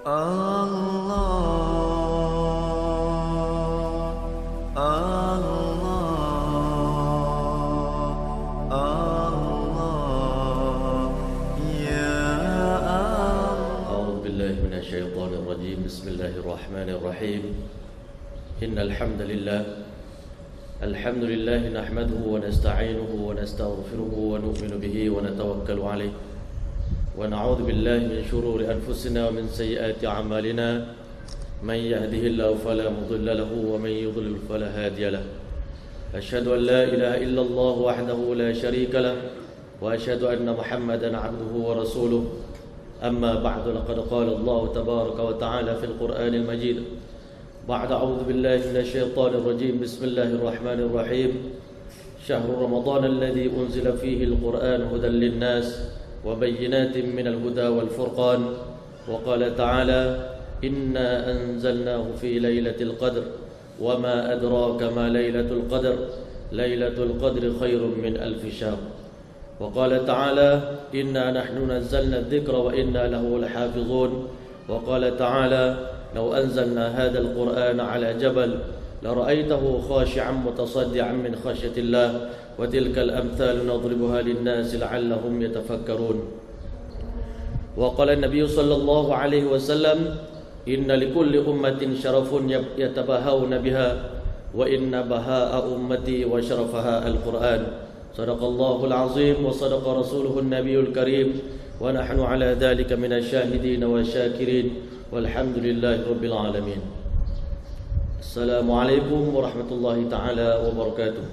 Allah, Allah, Allah, Ya Allah. A'udzu billahi minasyaitonir rajim. Bismillahirrahmanirrahim. Innal hamdalillah nahmaduhu wa nasta'inuhu wa nastaghfiruhu wa nu'minu bihi wa natawakkalu alayh. Wa na'udzu billahi min shururi anfusina wa min sayyiati a'malina. Man yahdihillahu fala mudilla lahu wa man yudlil fala hadiya lahu. Asyhadu an la ilaha illallah wahdahu la syarika lahu wa asyhadu anna Muhammadan 'abduhu wa rasuluhu. أما بعد لقد قال الله تبارك وتعالى في القرآن المجيد بعد أعوذ بالله من الشيطان الرجيم بسم الله الرحمن الرحيم شهر رمضان الذي أنزل فيه القرآن هدى للناس وبينات من الهدى والفرقان وقال تعالى إنا أنزلناه في ليلة القدر وما أدراك ما ليلة القدر ليلة القدر خير من ألف شهر وقال تعالى إنا نحن نزلنا الذكر وإنا له لحافظون وقال تعالى لو أنزلنا هذا القرآن على جبل لرأيته خاشعا متصدعا من خشية الله وتلك الأمثال نضربها للناس لعلهم يتفكرون وقال النبي صلى الله عليه وسلم إن لكل أمة شرف يتباهون بها وإن بهاء أمتي وشرفها القرآن صدق الله العظيم وصدق رسوله النبي الكريم ونحن على ذلك من الشاهدين والشاكرين والحمد لله رب العالمين. السلام عليكم ورحمة الله تعالى وبركاته.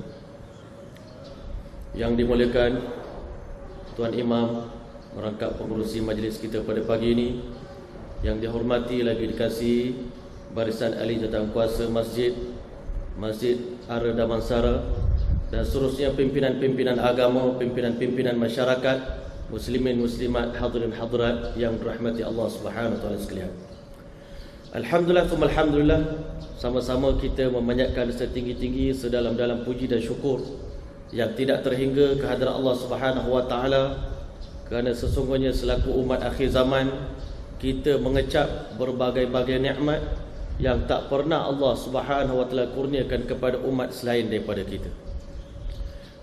Yang dimuliakan Tuan Imam, merangkap pengurusi majlis kita pada pagi ini, yang dihormati lagi dikasihi barisan ahli jawatankuasa masjid Ara Damansara, dan seterusnya pimpinan-pimpinan agama, pimpinan-pimpinan masyarakat, muslimin muslimat, hadirin hadirat yang dirahmati Allah Subhanahu wa taala sekalian. Alhamdulillah thumma alhamdulillah, sama-sama kita memanjatkan setinggi-tinggi sedalam-dalam puji dan syukur yang tidak terhingga kehadrat Allah Subhanahu wa taala, kerana sesungguhnya selaku umat akhir zaman kita mengecap berbagai-bagai nikmat yang tak pernah Allah Subhanahu wa taala kurniakan kepada umat selain daripada kita.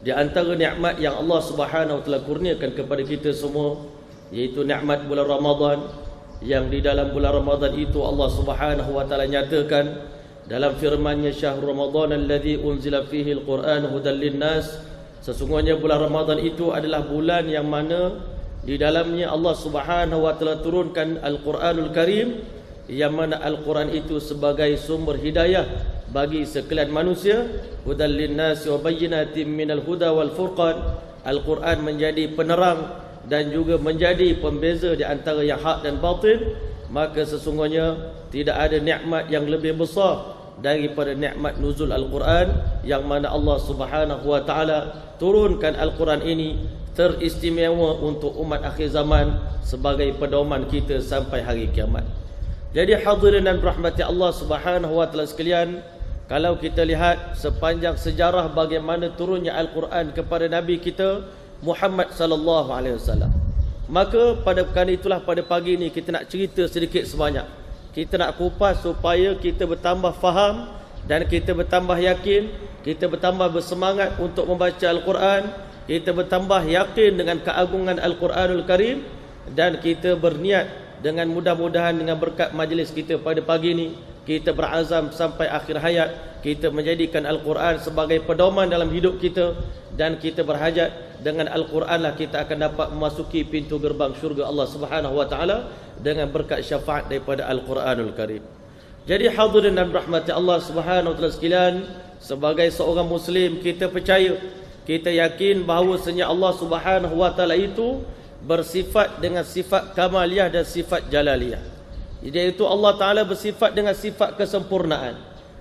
Di antara nikmat yang Allah Subhanahu wa taala kurniakan kepada kita semua, iaitu nikmat bulan Ramadan, yang di dalam bulan Ramadan itu Allah Subhanahu wa taala nyatakan dalam firman-Nya, syahrul Ramadan alladzi unzila fihi al-Qur'an hudan lin-nas. Sesungguhnya bulan Ramadan itu adalah bulan yang mana di dalamnya Allah Subhanahu wa taala turunkan Al-Qur'anul Karim, yang mana Al-Quran itu sebagai sumber hidayah bagi sekalian manusia. Hudan linnasi wa bayyinatin minal huda wal furqan. Al-Quran menjadi penerang dan juga menjadi pembeza di antara yang hak dan batil. Maka sesungguhnya tidak ada nikmat yang lebih besar daripada nikmat nuzul Al-Quran, yang mana Allah Subhanahu wa taala turunkan Al-Quran ini teristimewa untuk umat akhir zaman sebagai pedoman kita sampai hari kiamat. Jadi hadirin dan rahmati Allah Subhanahu wa taala sekalian, kalau kita lihat sepanjang sejarah bagaimana turunnya Al-Quran kepada Nabi kita Muhammad sallallahu alaihi wasallam, maka pada perkara itulah pada pagi ini kita nak cerita sedikit sebanyak. Kita nak kupas supaya kita bertambah faham dan kita bertambah yakin, kita bertambah bersemangat untuk membaca Al-Quran, kita bertambah yakin dengan keagungan Al-Quranul Karim, dan kita berniat dengan mudah-mudahan dengan berkat majlis kita pada pagi ini, kita berazam sampai akhir hayat kita menjadikan Al-Quran sebagai pedoman dalam hidup kita, dan kita berhajat dengan Al-Quran lah kita akan dapat memasuki pintu gerbang syurga Allah Subhanahu wa taala dengan berkat syafaat daripada Al-Quranul Karim. Jadi hadirin dan rahmati Allah Subhanahu wa taala sekalian, sebagai seorang muslim kita percaya, kita yakin bahawasanya Allah Subhanahu wa taala itu bersifat dengan sifat kamaliyah dan sifat jalaliyah. Iaitu Allah Ta'ala bersifat dengan sifat kesempurnaan,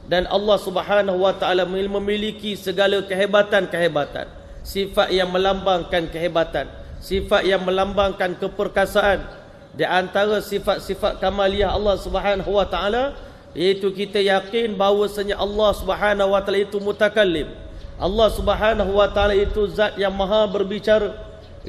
dan Allah Subhanahu wa taala memiliki segala kehebatan-kehebatan, sifat yang melambangkan kehebatan, sifat yang melambangkan keperkasaan. Di antara sifat-sifat kamaliyah Allah Subhanahu wa taala, iaitu kita yakin bahawasanya Allah Subhanahu wa taala itu mutakallim. Allah Subhanahu wa taala itu zat yang maha berbicara,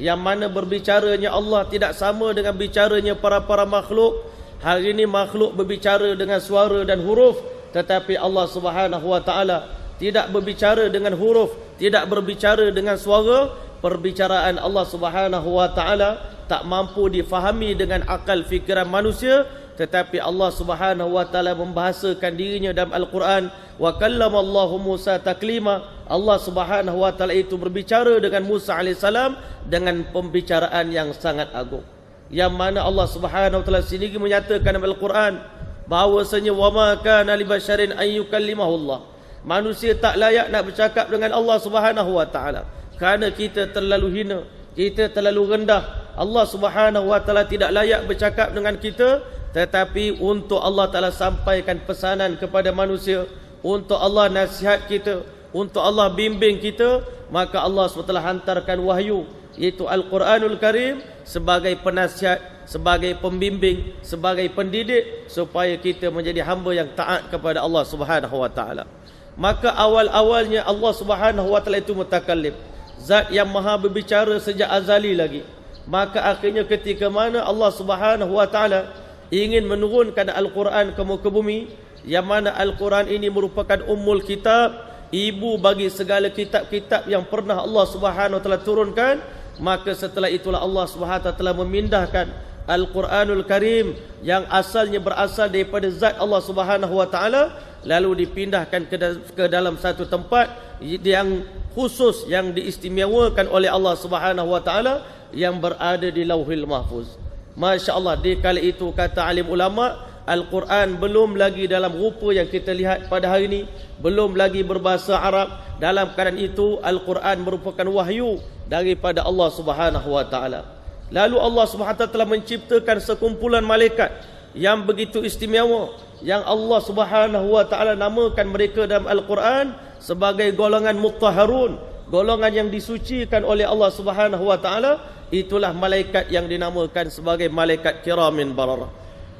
yang mana berbicaranya Allah tidak sama dengan bicaranya para makhluk, Hari ini makhluk berbicara dengan suara dan huruf, tetapi Allah Subhanahu wa taala tidak berbicara dengan huruf, tidak berbicara dengan suara. Perbicaraan Allah Subhanahu wa taala tak mampu difahami dengan akal fikiran manusia, tetapi Allah Subhanahu wa taala membahasakan dirinya dalam Al-Quran. Wa kallamallahu Musa taklima. Allah Subhanahu wa taala itu berbicara dengan Musa alaihissalam dengan pembicaraan yang sangat agung, yang mana Allah Subhanahu wa taala sendiri menyatakan dalam Al-Quran bahawasanya wa ma kana li basyarin an yukallimahullah. Manusia tak layak nak bercakap dengan Allah Subhanahu wa taala kerana kita terlalu hina, kita terlalu rendah. Allah Subhanahu wa taala tidak layak bercakap dengan kita, tetapi untuk Allah taala sampaikan pesanan kepada manusia, untuk Allah nasihat kita, untuk Allah bimbing kita, maka Allah SWT hantarkan wahyu, iaitu Al-Quranul Karim, sebagai penasihat, sebagai pembimbing, sebagai pendidik, supaya kita menjadi hamba yang taat kepada Allah Subhanahu wa taala. Maka awal-awalnya Allah Subhanahu wa taala itu mutakallim, zat yang maha berbicara sejak azali lagi. Maka akhirnya ketika mana Allah Subhanahu wa taala ingin menurunkan Al-Quran ke muka bumi, yang mana Al-Quran ini merupakan ummul kitab, ibu bagi segala kitab-kitab yang pernah Allah Subhanahu wa taala turunkan, maka setelah itulah Allah Subhanahu wa taala memindahkan Al-Quranul Karim yang asalnya berasal daripada zat Allah Subhanahu wa taala, lalu dipindahkan ke dalam satu tempat yang khusus, yang diistimewakan oleh Allah Subhanahu wa taala, yang berada di Lauhil Mahfuz. Masya-Allah, di kala itu kata alim ulama, Al-Quran belum lagi dalam rupa yang kita lihat pada hari ini, belum lagi berbahasa Arab. Dalam keadaan itu Al-Quran merupakan wahyu daripada Allah Subhanahu wa taala. Lalu Allah Subhanahu wa taala telah menciptakan sekumpulan malaikat yang begitu istimewa, yang Allah Subhanahu wa taala namakan mereka dalam Al-Quran sebagai golongan mutahharun, golongan yang disucikan oleh Allah Subhanahu wa taala. Itulah malaikat yang dinamakan sebagai malaikat kiramin bararah.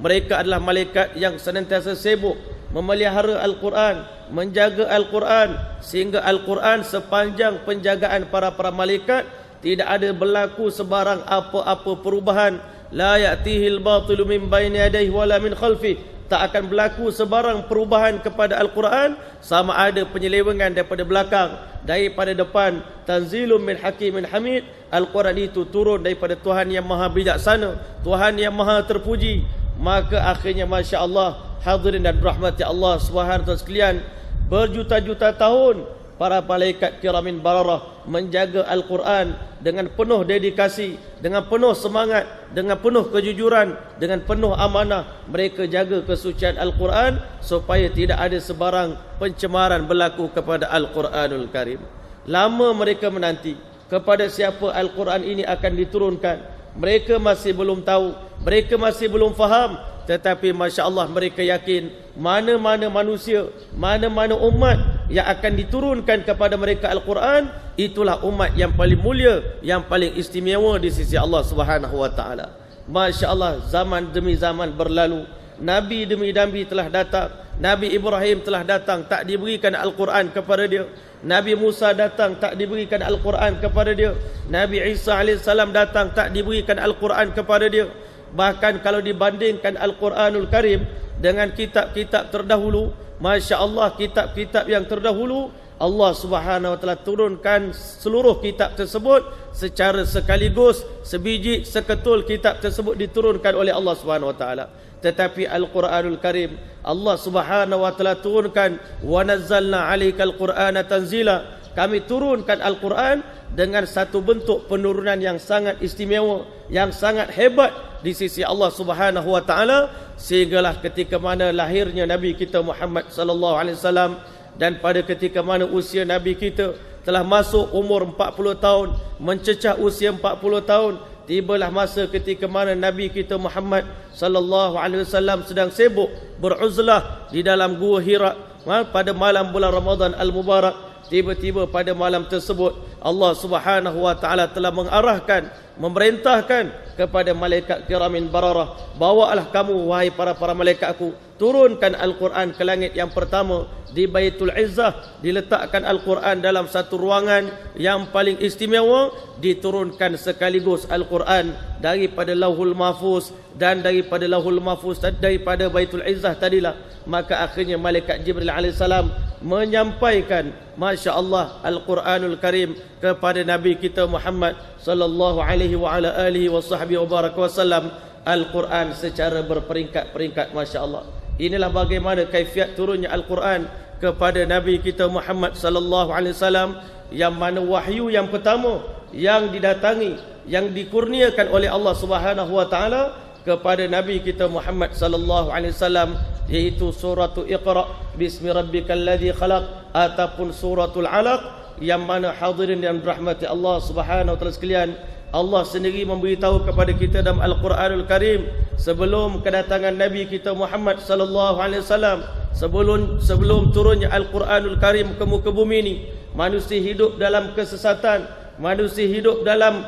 Mereka adalah malaikat yang senantiasa sibuk memelihara Al-Quran, menjaga Al-Quran, sehingga Al-Quran sepanjang penjagaan para malaikat tidak ada berlaku sebarang apa-apa perubahan. La ya'tihil batilu min baini yadayhi wala min khalfihi. Tak akan berlaku sebarang perubahan kepada Al-Quran, sama ada penyelewengan daripada belakang, daripada depan. Tanzilun min hakimin hamid. Al-Quran itu turun daripada Tuhan yang maha bijaksana, Tuhan yang maha terpuji. Maka akhirnya Masya Allah, hadirin dan rahmati Allah SWT sekalian, berjuta-juta tahun para malaikat kiramin bararah menjaga Al-Quran dengan penuh dedikasi, dengan penuh semangat, dengan penuh kejujuran, dengan penuh amanah. Mereka jaga kesucian Al-Quran supaya tidak ada sebarang pencemaran berlaku kepada Al-Quranul Karim. Lama mereka menanti kepada siapa Al-Quran ini akan diturunkan. Mereka masih belum tahu, mereka masih belum faham, tetapi Masya Allah mereka yakin mana-mana manusia, mana-mana umat yang akan diturunkan kepada mereka Al-Quran, itulah umat yang paling mulia, yang paling istimewa di sisi Allah Subhanahu wa taala. Masya Allah, zaman demi zaman berlalu, Nabi demi Nabi telah datang. Nabi Ibrahim telah datang, tak diberikan Al-Quran kepada dia. Nabi Musa datang, tak diberikan Al-Quran kepada dia. Nabi Isa AS datang, tak diberikan Al-Quran kepada dia. Bahkan kalau dibandingkan Al-Quranul Karim dengan kitab-kitab terdahulu, Masya Allah, kitab-kitab yang terdahulu, Allah Subhanahu wa taala turunkan seluruh kitab tersebut secara sekaligus, sebiji, seketul kitab tersebut diturunkan oleh Allah Subhanahu wa taala. Tetapi Al-Quranul Karim, Allah Subhanahu wa taala turunkan, wa nazzalna 'alaikal Qur'ana tanzila. Kami turunkan Al-Quran dengan satu bentuk penurunan yang sangat istimewa, yang sangat hebat di sisi Allah Subhanahu wa taala, sehinggalah ketika mana lahirnya Nabi kita Muhammad sallallahu alaihi wasallam, dan pada ketika mana usia Nabi kita telah masuk umur 40 tahun, mencecah usia 40 tahun, tibalah masa ketika mana Nabi kita Muhammad sallallahu alaihi wasallam sedang sibuk beruzlah di dalam gua Hira pada malam bulan Ramadan al-Mubarak. Tiba-tiba pada malam tersebut Allah Subhanahu wa taala telah mengarahkan, memerintahkan kepada malaikat kiramin bararah, bawalah kamu wahai para malaikatku, turunkan Al-Quran ke langit yang pertama, di Baitul Izzah diletakkan Al-Quran dalam satu ruangan yang paling istimewa, diturunkan sekaligus Al-Quran daripada Lauhul Mahfuz dan daripada Lauhul Mahfuz daripada Baitul Izzah tadilah. Maka akhirnya malaikat Jibril alaihissalam menyampaikan Masya Allah Al-Quranul Karim kepada Nabi kita Muhammad sallallahu alaihi wa ala alihi wa sahbihi wa baraka wasallam Al-Quran secara berperingkat-peringkat. Masya Allah. Inilah bagaimana kaifiat turunnya Al-Quran kepada Nabi kita Muhammad sallallahu alaihi wasallam, yang mana wahyu yang pertama yang didatangi, yang dikurniakan oleh Allah Subhanahu wa taala kepada Nabi kita Muhammad sallallahu alaihi wasallam, iaitu suratul Iqra bismi rabbikal ladzi khalaq ataupun suratul Alaq, yang mana hadirin yang dirahmati Allah Subhanahu wa taala sekalian, Allah sendiri memberitahu kepada kita dalam Al-Quranul Karim sebelum kedatangan Nabi kita Muhammad sallallahu alaihi wasallam, sebelum turunnya Al-Quranul Karim ke muka bumi ini, manusia hidup dalam kesesatan, manusia hidup dalam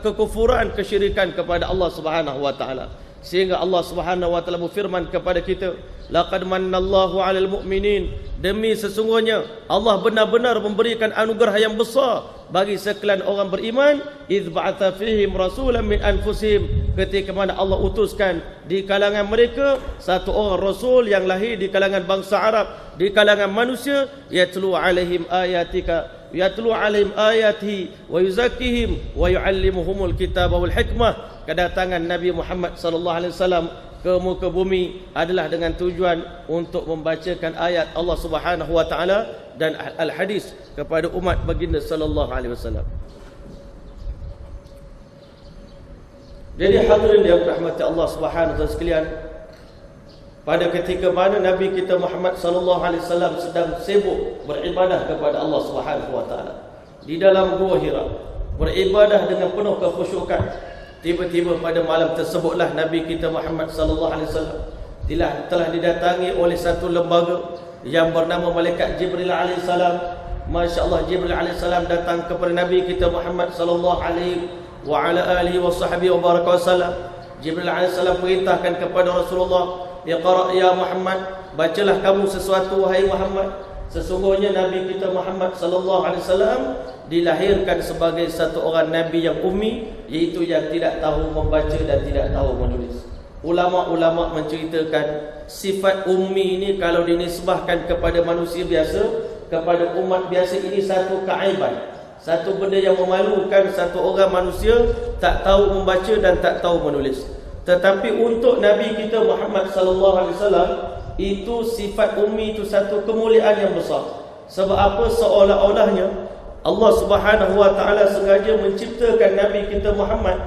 kekufuran, kesyirikan kepada Allah Subhanahu wa taala. Sehingga Allah Subhanahu wa taala berfirman kepada kita, laqad mannallahu 'alal mu'minin, demi sesungguhnya Allah benar-benar memberikan anugerah yang besar bagi sekalian orang beriman, idz ba'atha fihim rasulan min anfusihim, ketika mana Allah utuskan di kalangan mereka satu orang rasul yang lahir di kalangan bangsa Arab, di kalangan manusia, yatlu 'alaihim ayatika, yatlu 'alaihim ayatihi wa yuzakkihim wa yu'allimuhumul kitaba wal hikmah. Kedatangan Nabi Muhammad sallallahu alaihi wasallam ke muka bumi adalah dengan tujuan untuk membacakan ayat Allah Subhanahu wa taala dan al-hadis kepada umat baginda sallallahu alaihi wasallam. Jadi hadirin yang dirahmati Allah Subhanahu wa taala sekalian, pada ketika mana Nabi kita Muhammad sallallahu alaihi wasallam sedang sibuk beribadah kepada Allah Subhanahu wa taala di dalam Gua Hira, beribadah dengan penuh kekhusyukan, tiba-tiba pada malam tersebutlah Nabi kita Muhammad sallallahu alaihi wasallam telah didatangi oleh satu lembaga yang bernama malaikat Jibril alaihissalam. Masya-Allah, Jibril alaihissalam datang kepada Nabi kita Muhammad sallallahu alaihi wa ala alihi wa sahbihi wa baraka wasallam. Jibril alaihissalam perintahkan kepada Rasulullah, "Iqra ya Muhammad, bacalah kamu sesuatu wahai Muhammad. Sesungguhnya Nabi kita Muhammad sallallahu alaihi wasallam dilahirkan sebagai satu orang nabi yang ummi, iaitu yang tidak tahu membaca dan tidak tahu menulis." Ulama-ulama menceritakan sifat ummi ini kalau dinisbahkan kepada manusia biasa, kepada umat biasa, ini satu keaiban, satu benda yang memalukan satu orang manusia tak tahu membaca dan tak tahu menulis. Tetapi untuk Nabi kita Muhammad sallallahu alaihi wasallam, itu sifat ummi itu satu kemuliaan yang besar. Sebab apa? Seolah-olahnya Allah Subhanahu wa taala sengaja menciptakan Nabi kita Muhammad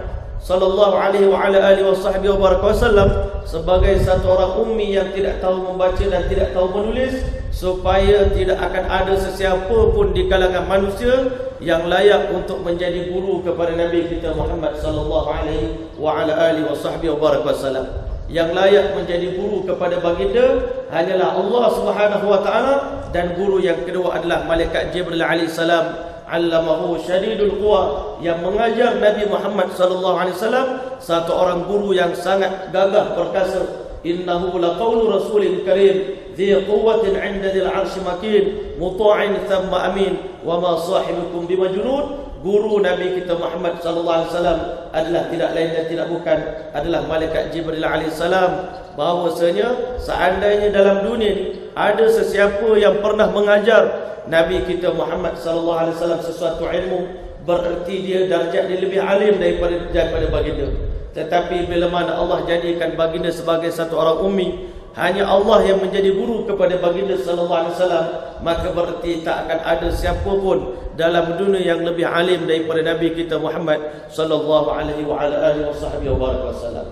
sallallahu alaihi wa ala alihi wa wasallam sebagai satu orang ummi yang tidak tahu membaca dan tidak tahu menulis, supaya tidak akan ada sesiapa pun di kalangan manusia yang layak untuk menjadi guru kepada Nabi kita Muhammad sallallahu alaihi wa ala alihi wa wasallam. Yang layak menjadi guru kepada baginda hanyalah Allah Subhanahu wa taala, dan guru yang kedua adalah malaikat Jibril alaihi salam, allamahu syadidul quwa, yang mengajar Nabi Muhammad sallallahu alaihi wasallam, satu orang guru yang sangat gagah perkasa. Innahu laqaulu rasulin karim dhi quwwatin 'inda dzil 'arsy makin muta'in thumma amin wa ma sahibukum bimajnun. Guru Nabi kita Muhammad sallallahu alaihi wasallam adalah tidak lain dan tidak bukan adalah malaikat Jibril alaihi salam. Bahwasanya seandainya dalam dunia ini ada sesiapa yang pernah mengajar Nabi kita Muhammad sallallahu alaihi wasallam sesuatu ilmu, bererti dia darjat dia lebih alim daripada baginda. Tetapi bila mana Allah jadikan baginda sebagai satu orang ummi, hanya Allah yang menjadi guru kepada baginda sallallahu alaihi wasallam, maka bererti tak akan ada siapa pun dalam dunia yang lebih alim daripada Nabi kita Muhammad sallallahu alaihi wa ala alihi wasallam.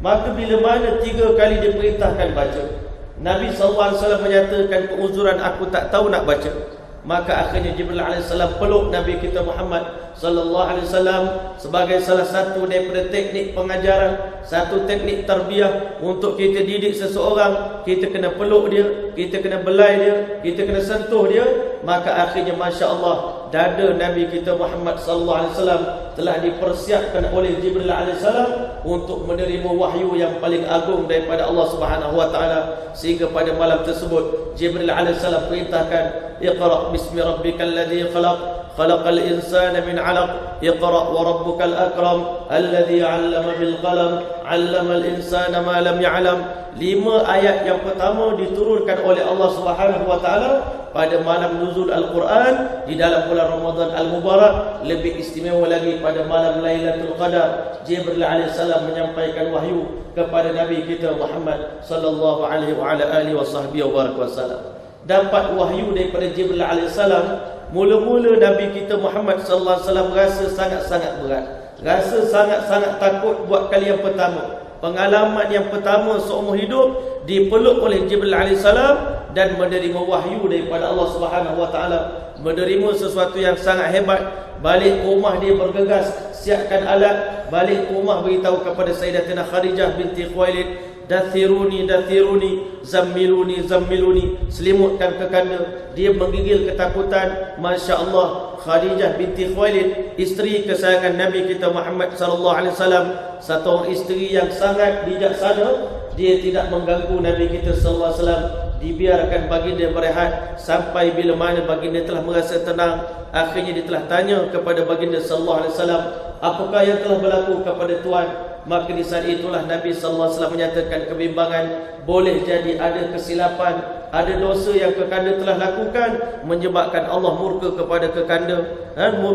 Maka bila mana 3 kali diperintahkan baca, Nabi SAW menyatakan keuzuran, aku tak tahu nak baca. Maka akhirnya Jibril AS peluk Nabi kita Muhammad SAW sebagai salah satu daripada teknik pengajaran, satu teknik tarbiyah untuk kita didik seseorang. Kita kena peluk dia, kita kena belai dia, kita kena sentuh dia. Maka akhirnya Masya Allah, dada Nabi kita Muhammad SAW telah dipersiapkan oleh Jibril alaihissalam untuk menerima wahyu yang paling agung daripada Allah Subhanahu wa taala. Sehingga pada malam tersebut Jibril alaihissalam perintahkan, "Iqra bismi rabbikal ladzi khalaq khalaqal insana min 'alaq iqra wa rabbukal akram alladzi 'allama bil qalam 'allamal insana ma lam ya'lam." 5 ayat yang pertama diturunkan oleh Allah Subhanahu wa taala pada malam nuzul Al-Quran di dalam bulan Ramadan Al-Mubarak. Lebih istimewa lagi pada malam Lailatul Qadar, Jibril alaihissalam menyampaikan wahyu kepada Nabi kita Muhammad sallallahu alaihi wa ala alihi wasallam. Dapat wahyu daripada Jibril alaihissalam. Mula-mula Nabi kita Muhammad sallallahu alaihi wasallam rasa sangat-sangat berat, rasa sangat-sangat takut buat kali yang pertama. Pengalaman yang pertama seumur hidup dipeluk oleh Jibril alaihissalam dan menerima wahyu daripada Allah Subhanahu wa taala, menerima sesuatu yang sangat hebat. Balik ke rumah dia bergegas, siapkan alat, balik ke rumah beritahu kepada Sayyidatina Khadijah binti Khuwailid, "Dathiruni, dathiruni, zammiluni, zammiluni." Selimutkan ke kanda. Dia menggigil ketakutan. Masya Allah, Khadijah binti Khuwailid, isteri kesayangan Nabi kita Muhammad sallallahu alaihi wasallam, satu orang isteri yang sangat bijaksana. Dia tidak mengganggu Nabi kita sallallahu alaihi wasallam. Dibiarkan baginda berehat sampai bila mana baginda telah merasa tenang. Akhirnya dia telah tanya kepada baginda sallallahu alaihi wasallam, "Apakah yang telah berlaku kepada tuan?" Maka di saat itulah Nabi sallallahu alaihi wasallam menyatakan kebimbangan. Boleh jadi ada kesilapan, ada dosa yang kekanda telah lakukan menyebabkan Allah murka kepada kekanda.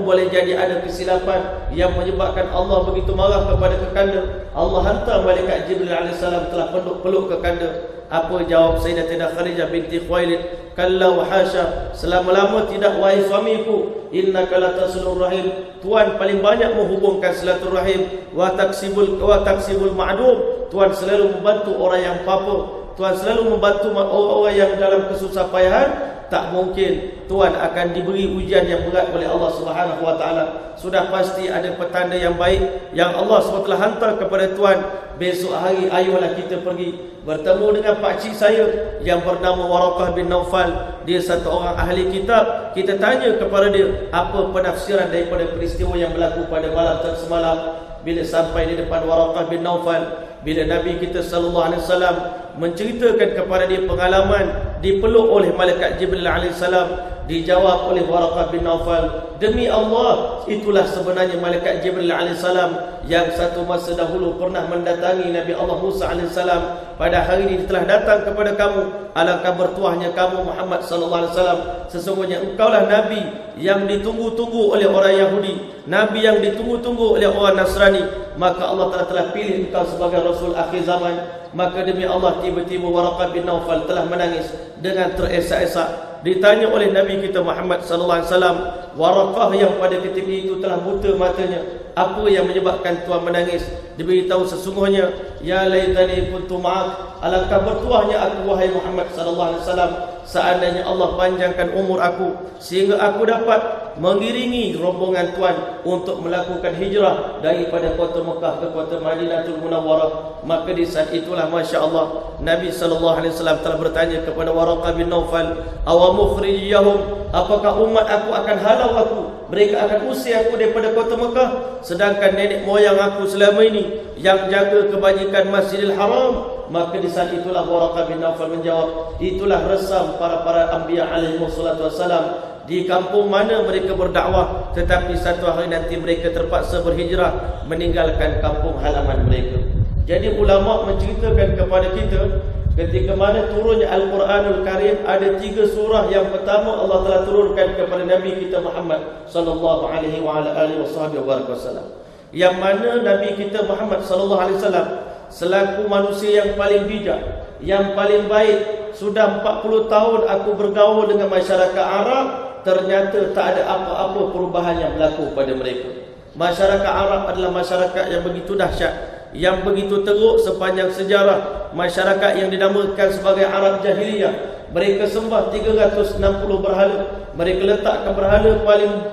Boleh jadi ada kesilapan yang menyebabkan Allah begitu marah kepada kekanda. Allah hantar malaikat Jibril alaihissalam telah peluk kekanda. Apa jawab Sayyidatina Khadijah binti Khuwailid? "Kalla wa hasya, selama-lama tidak, wahai suamiku. Innaka latasilur rahim, tuan paling banyak menghubungkan silaturahim. Wa taksibul ma'dum, tuan selalu membantu orang yang papa. Tuan selalu membantu orang-orang yang dalam kesusah payahan. Tak mungkin tuan akan diberi ujian yang berat oleh Allah Subhanahu wa taala. Sudah pasti ada petanda yang baik yang Allah SWT hantar kepada tuan. Besok hari ayolah kita pergi bertemu dengan pakcik saya yang bernama Waraqah bin Naufal. Dia satu orang ahli kitab. Kita tanya kepada dia apa penafsiran daripada peristiwa yang berlaku pada malam semalam." Bila sampai di depan Waraqah bin Naufal, bila Nabi kita sallallahu alaihi wasallam menceritakan kepada dia pengalaman dipeluk oleh malaikat Jibril alaihissalam, dijawab oleh Waraqah bin Naufal, "Demi Allah, itulah sebenarnya malaikat Jibril alaihissalam yang satu masa dahulu pernah mendatangi Nabi Allah Musa alaihissalam. Pada hari ini telah datang kepada kamu. Alangkah bertuahnya kamu Muhammad sallallahu alaihi wasallam. Sesungguhnya engkaulah Nabi yang ditunggu-tunggu oleh orang Yahudi, Nabi yang ditunggu-tunggu oleh orang Nasrani. Maka Allah telah pilih engkau sebagai Rasul akhir zaman." Maka demi Allah, tiba-tiba Waraqah bin Naufal telah menangis dengan teresak-esak. Ditanya oleh Nabi kita Muhammad sallallahu alaihi wasallam, Waraqah yang pada ketika itu telah buta matanya, apa yang menyebabkan tuan menangis? Diberitahu sesungguhnya, "Ya laitani kuntu ma'ak, alangkah bertuahnya aku wahai Muhammad sallallahu alaihi wasallam, seandainya Allah panjangkan umur aku sehingga aku dapat mengiringi rombongan tuan untuk melakukan hijrah daripada kota Mekah ke kota Madinatul Munawwarah." Maka di saat itulah Masya Allah, Nabi sallallahu alaihi wasallam telah bertanya kepada Waraqah bin Naufal, "Awamukhrijiyahum, apakah umat aku akan halau aku? Mereka akan usir aku daripada kota Mekah, sedangkan nenek moyang aku selama ini yang jaga kebajikan Masjidil Haram?" Maka di saat itulah Waraqah bin Naufal menjawab, "Itulah resam para anbiya alaihi wassalatu wassalam. Di kampung mana mereka berdakwah, tetapi satu hari nanti mereka terpaksa berhijrah meninggalkan kampung halaman mereka." Jadi ulama menceritakan kepada kita ketika mana turunnya Al-Quranul Karim, ada 3 surah. Yang pertama Allah telah turunkan kepada Nabi kita Muhammad sallallahu alaihi wa ala alihi wasallam, yang mana Nabi kita Muhammad sallallahu alaihi wasallam selaku manusia yang paling bijak, yang paling baik. Sudah 40 tahun aku bergaul dengan masyarakat Arab, ternyata tak ada apa-apa perubahan yang berlaku pada mereka. Masyarakat Arab adalah masyarakat yang begitu dahsyat, yang begitu teruk sepanjang sejarah. Masyarakat yang dinamakan sebagai Arab Jahiliyah, mereka sembah 360 berhala. Mereka letakkan berhala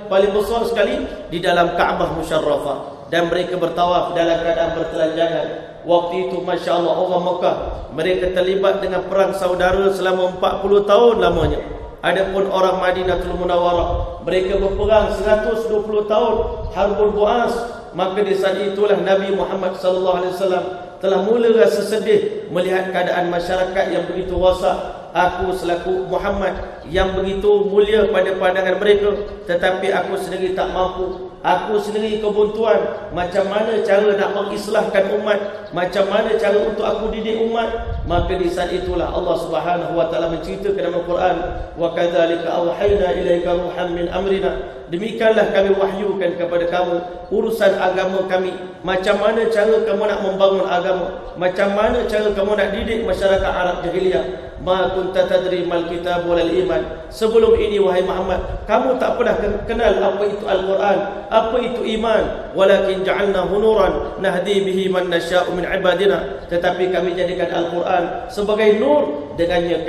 paling besar sekali di dalam Kaabah Musyarrafah, dan mereka bertawaf dalam keadaan bertelanjangan. Waktu itu Masya Allah, orang Mekah mereka terlibat dengan perang saudara selama 40 tahun lamanya. Adapun orang Madinatul Munawwarah, mereka berperang 120 tahun Harbul Bu'as. Maka di saat itulah Nabi Muhammad sallallahu alaihi wasallam telah mula rasa sedih melihat keadaan masyarakat yang begitu rosak. Aku selaku Muhammad yang begitu mulia pada pandangan mereka, tetapi aku sendiri tak mampu. Aku sendiri kebuntuan. Macam mana cara nak mengislahkan umat? Macam mana cara untuk aku didik umat? Maka di saat itulah Allah Subhanahu wa taala menceritakan dalam Al-Quran, wa kadzalika auhayna ilaika ruhan min amrina. Demikianlah kami wahyukan kepada kamu urusan agama kami. Macam mana cara kamu nak membangun agama? Macam mana cara kamu nak didik masyarakat Arab jahiliyah? Ma kunta tadri mal kitab wal iman. Sebelum ini wahai Muhammad, kamu tak pernah kenal apa itu Al-Quran, apa itu iman. Walakin ja'alnahu nuran nahdi bihi man nasya'u min ibadina. Tetapi kami jadikan Al-Quran sebagai nur, dengannya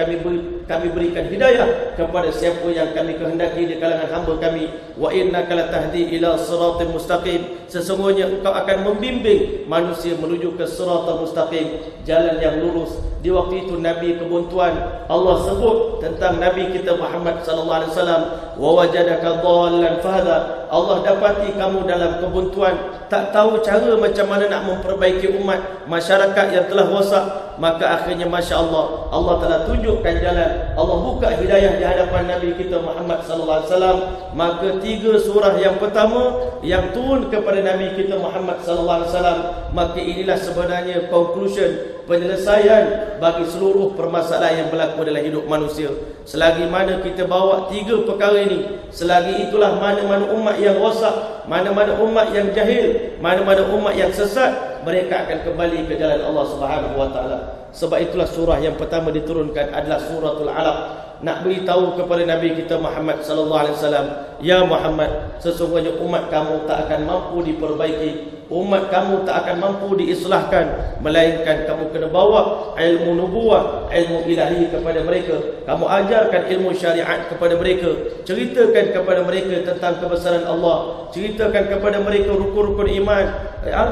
kami berikan hidayah kepada siapa yang kami kehendaki di kalangan hamba kami. Wa innaka latahdi ila siratal mustaqim. Sesungguhnya engkau akan membimbing manusia menuju ke siratal mustaqim, jalan yang lurus. Di waktu itu Nabi kebuntuan. Allah sebut tentang Nabi kita Muhammad sallallahu alaihi wasallam, wa wajadaka dhallan fahada. Allah dapati kamu dalam kebuntuan, tak tahu cara macam mana nak memperbaiki umat, masyarakat yang telah rosak. Maka akhirnya Masya Allah, Allah telah tunjukkan jalan. Allah buka hidayah di hadapan Nabi kita Muhammad sallallahu alaihi wasallam. Maka 3 surah yang pertama yang turun kepada Nabi kita Muhammad sallallahu alaihi wasallam, maka inilah sebenarnya conclusion, penyelesaian bagi seluruh permasalahan yang berlaku dalam hidup manusia. Selagi mana kita bawa 3 perkara ini, selagi itulah mana-mana umat yang rosak, mana-mana umat yang jahil, mana-mana umat yang sesat, mereka akan kembali ke jalan Allah Subhanahu wa taala. Sebab itulah surah yang pertama diturunkan adalah suratul Alaq, nak beritahu kepada Nabi kita Muhammad sallallahu alaihi wasallam, ya Muhammad, sesungguhnya umat kamu tak akan mampu diperbaiki, umat kamu tak akan mampu diislahkan, melainkan kamu kena bawa ilmu nubuwah, ilmu ilahi kepada mereka. Kamu ajarkan ilmu syariat kepada mereka, ceritakan kepada mereka tentang kebesaran Allah, ceritakan kepada mereka rukun-rukun iman,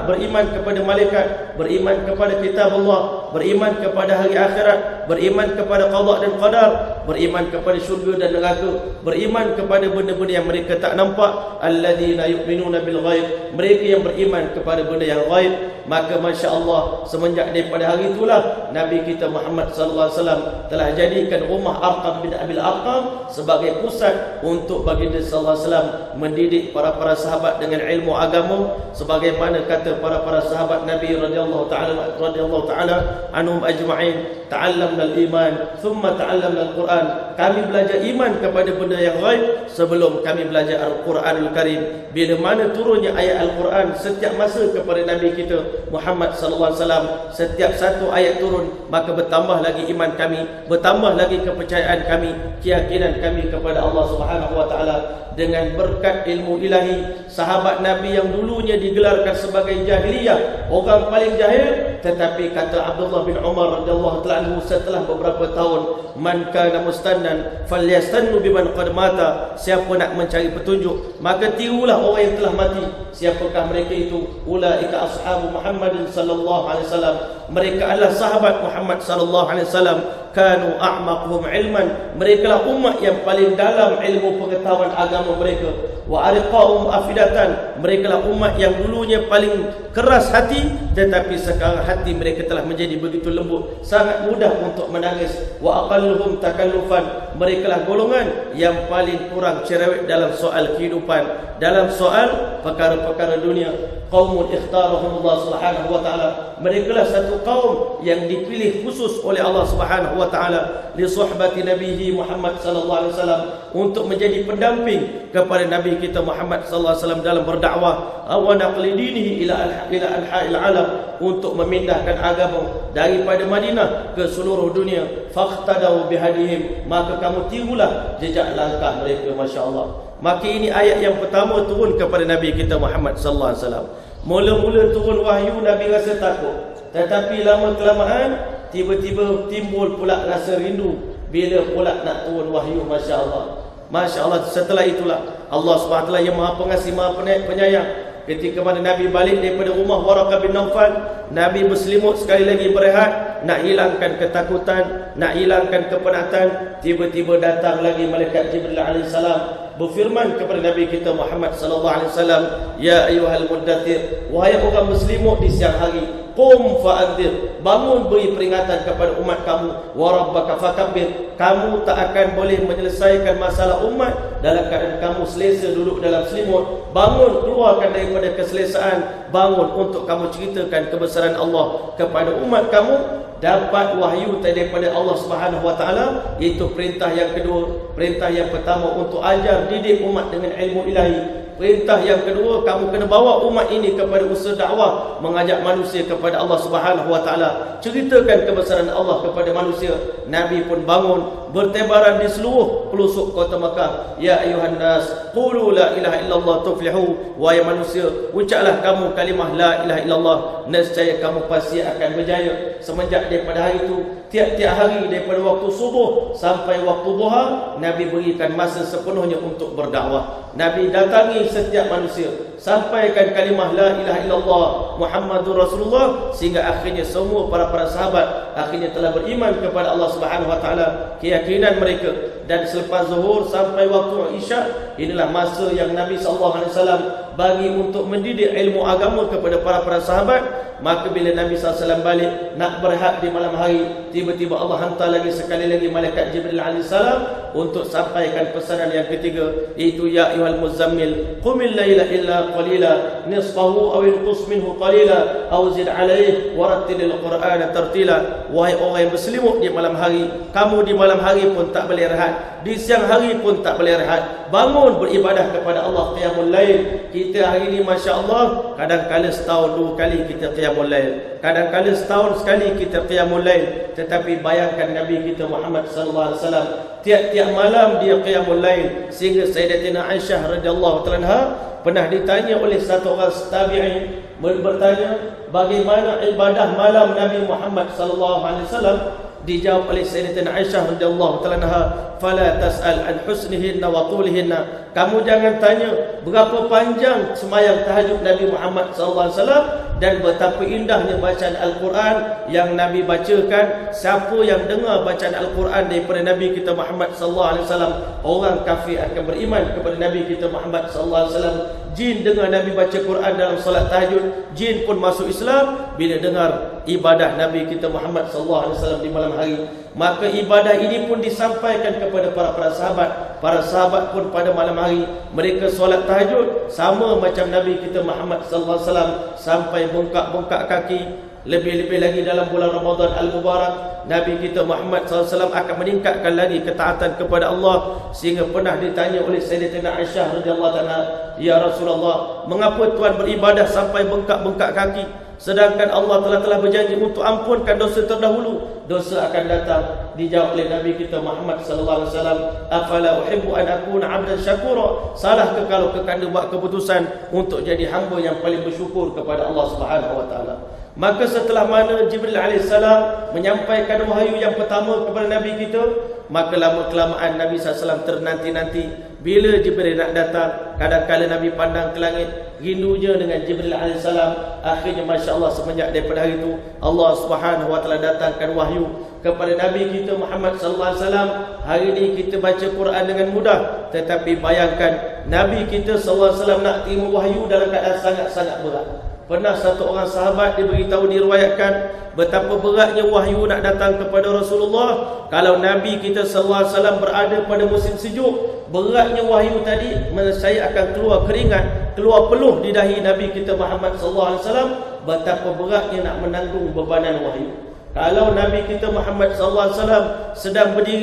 beriman kepada malaikat, beriman kepada kitab Allah, beriman kepada hari akhirat, beriman kepada qada dan qadar, beriman kepada syurga dan neraka, beriman kepada benda-benda yang mereka tak nampak. Alladzina yu'minuna bil ghaib, mereka yang beriman kepada benda yang ghaib. Maka Masya Allah, semenjak daripada hari itulah Nabi kita Muhammad sallallahu alaihi wasallam telah jadikan rumah Arqam bin Abil Arqam sebagai pusat untuk baginda sallallahu alaihi wasallam mendidik para sahabat dengan ilmu agama, sebagaimana kata para sahabat Nabi radhiyallahu taala anhum ajma'in, ta'allamna al-iman thumma ta'allamna al-Quran. Kami belajar iman kepada benda yang ghaib sebelum kami belajar Al-Quranul Karim. Bila mana turunnya ayat Al-Quran setiap masa kepada Nabi kita Muhammad sallallahu alaihi wasallam, setiap satu ayat turun, maka bertambah lagi iman kami, bertambah lagi kepercayaan kami, keyakinan kami kepada Allah Subhanahu wa taala. Dengan berkat ilmu ilahi, sahabat Nabi yang dulunya digelarkan sebagai jahiliyah, orang paling jahil, tetapi kata Abdullah bin Umar radhiyallahu ta'ala anhu setelah beberapa tahun, man kana mustannan falyastannu biman qad mata. Siapa nak mencari petunjuk, maka tirulah orang yang telah mati. Siapakah mereka itu? Ulaika ashabu Muhammadin sallallahu alaihi wasallam. Mereka adalah sahabat Muhammad sallallahu alaihi wasallam. Kanu a'maquhum ilman, mereka lah umat yang paling dalam ilmu pengetahuan agama mereka. Wa arqahum afidatan, mereka lah umat yang dulunya paling keras hati, tetapi sekarang hati mereka telah menjadi begitu lembut, sangat mudah untuk menangis. Wa aqalluhum takallufan, mereka lah golongan yang paling kurang cerewet dalam soal kehidupan, dalam soal perkara-perkara dunia. Qaumun ikhtarahum Allah Subhanahu wa taala, mereka lah satu kaum yang dipilih khusus oleh Allah Subhanahu wa taala li suhbati nabihi Muhammad sallallahu alaihi wasallam, untuk menjadi pendamping kepada Nabi kita Muhammad sallallahu alaihi wasallam dalam berdakwah, wa naqli dinihi ila anha'il alam, untuk memindahkan agama daripada Madinah ke seluruh dunia. Faqtadau bihadihim, maka kamu tirulah jejak langkah mereka. Masya-Allah. Maka ini ayat yang pertama turun kepada Nabi kita Muhammad sallallahu alaihi wasallam. Mula-mula turun wahyu, Nabi rasa takut, tetapi lama kelamaan tiba-tiba timbul pula rasa rindu bila pula nak turun wahyu. Masya-Allah. Masya-Allah. Setelah itulah Allah Subhanahu wa taala yang Maha Pengasih, Maha Penyayang, ketika mana Nabi balik daripada rumah Waraqah bin Naufal, Nabi berselimut sekali lagi berehat. nak hilangkan ketakutan, nak hilangkan kepenatan. Tiba-tiba datang lagi malaikat Jibril alaihissalam berfirman kepada Nabi kita Muhammad sallallahu alaihi wasallam, ya ayyuhal muddathir, wahai orang muslimuk di siang hari, qum fa'anzir, bangun beri peringatan kepada umat kamu, wa rabbaka fakabbir, kamu tak akan boleh menyelesaikan masalah umat dalam keadaan kamu selesa duduk dalam selimut. Bangun, keluarkan daripada keselesaan, bangun untuk kamu ceritakan kebesaran Allah kepada umat kamu. Dapat wahyu daripada Allah Subhanahu wa taala, iaitu perintah yang kedua. Perintah yang pertama untuk ajar didik umat dengan ilmu ilahi. Perintah yang kedua, kamu kena bawa umat ini kepada usaha dakwah, mengajak manusia kepada Allah Subhanahu wa taala, ceritakan kebesaran Allah kepada manusia. Nabi pun bangun, bertebaran di seluruh pelosok kota Makkah. Ya ayuhan nas, qulu la ilaha illallah tuflihu, wahai manusia, ucaplah kamu kalimah la ilaha illallah, nescaya kamu pasti akan berjaya. Semenjak daripada hari itu, tiap-tiap hari daripada waktu subuh sampai waktu duha, Nabi berikan masa sepenuhnya untuk berdakwah. Nabi datangi setiap manusia, sampaikan kalimah la ilaha illallah Muhammadur Rasulullah, sehingga akhirnya semua para sahabat akhirnya telah beriman kepada Allah Subhanahu wa taala, keyakinan mereka. Dan selepas zuhur sampai waktu isyak, inilah masa yang Nabi sallallahu alaihi wasallam bagi untuk mendidik ilmu agama kepada para sahabat. Maka bila Nabi SAW balik nak berehat di malam hari, tiba-tiba Allah hantar lagi sekali lagi malaikat Jibril alaihissalam untuk sampaikan pesanan yang ketiga, iaitu ya ayyuhal muzammil qumil laila illa qalila nisfahu aw inqus minhu qalila aw zid alaihi warattilil qur'ana tartila. Wahai orang yang berselimut di malam hari, kamu di malam hari pun tak boleh rehat, di siang hari pun tak boleh rehat. Bangun beribadah kepada Allah, qiyamul lail. Kita hari ini masya-Allah kadang-kala setahun 2 kali kita qiyamul lail, kadang-kala setahun sekali kita qiyamul lail. Tetapi bayangkan Nabi kita Muhammad sallallahu alaihi wasallam tiap-tiap malam dia qiyamul lail, sehingga Sayyidatina Aisyah radhiyallahu taala anha pernah ditanya oleh satu orang tabi'in, bertanya bagaimana ibadah malam Nabi Muhammad sallallahu alaihi wasallam. Dijawab oleh Sayyidatina Aisyah radhiyallahu taala anha, fala tas'al an husnihinna wa tulihinna, kamu jangan tanya berapa panjang semayang tahajud Nabi Muhammad sallallahu alaihi wasallam dan betapa indahnya bacaan Al-Quran yang Nabi bacakan. Siapa yang dengar bacaan Al-Quran daripada Nabi kita Muhammad sallallahu alaihi wasallam, orang kafir akan beriman kepada Nabi kita Muhammad sallallahu alaihi wasallam. Jin dengar Nabi baca Quran dalam solat tahajud, jin pun masuk Islam bila dengar ibadah Nabi kita Muhammad sallallahu alaihi wasallam di malam hari. Maka ibadah ini pun disampaikan kepada para sahabat. Para sahabat pun pada malam hari mereka solat tahajud sama macam Nabi kita Muhammad sallallahu alaihi wasallam, sampai bengkak-bengkak kaki. Lebih-lebih lagi dalam bulan Ramadan Al-Mubarak, Nabi kita Muhammad SAW akan meningkatkan lagi ketaatan kepada Allah. Sehingga pernah ditanya oleh Sayyidatina Aisyah radhiyallahu anha, ya Rasulullah, mengapa Tuan beribadah sampai bengkak-bengkak kaki, sedangkan Allah telah berjanji untuk ampunkan dosa terdahulu, dosa akan datang. Dijawab oleh Nabi kita Muhammad sallallahu alaihi wasallam, afala uhibbu an akuna 'abdan syakura, salah ke kalau kekanda buat keputusan untuk jadi hamba yang paling bersyukur kepada Allah Subhanahu wa taala. Maka setelah mana Jibril alaihissalam menyampaikan wahyu yang pertama kepada Nabi kita, maka lama-kelamaan Nabi SAW ternanti-nanti bila Jibril nak datang. Kadang-kala Nabi pandang ke langit, rindunya dengan Jibril alaihissalam. Akhirnya masya-Allah semenjak daripada hari itu Allah Subhanahu wa taala datangkan wahyu kepada Nabi kita Muhammad sallallahu alaihi wasallam. Hari ini kita baca Quran dengan mudah, tetapi bayangkan Nabi kita sallallahu alaihi wasallam nak terima wahyu dalam keadaan sangat-sangat berat. Pernah satu orang sahabat diberitahu, diriwayatkan betapa beratnya wahyu nak datang kepada Rasulullah kalau Nabi kita sallallahu alaihi wasallam berada pada musim sejuk. Beratnya wahyu tadi, saya akan keluar keringat, keluar peluh di dahi Nabi kita Muhammad sallallahu alaihi wasallam. Betapa beratnya nak menanggung bebanan wahyu. Kalau Nabi kita Muhammad sallallahu alaihi wasallam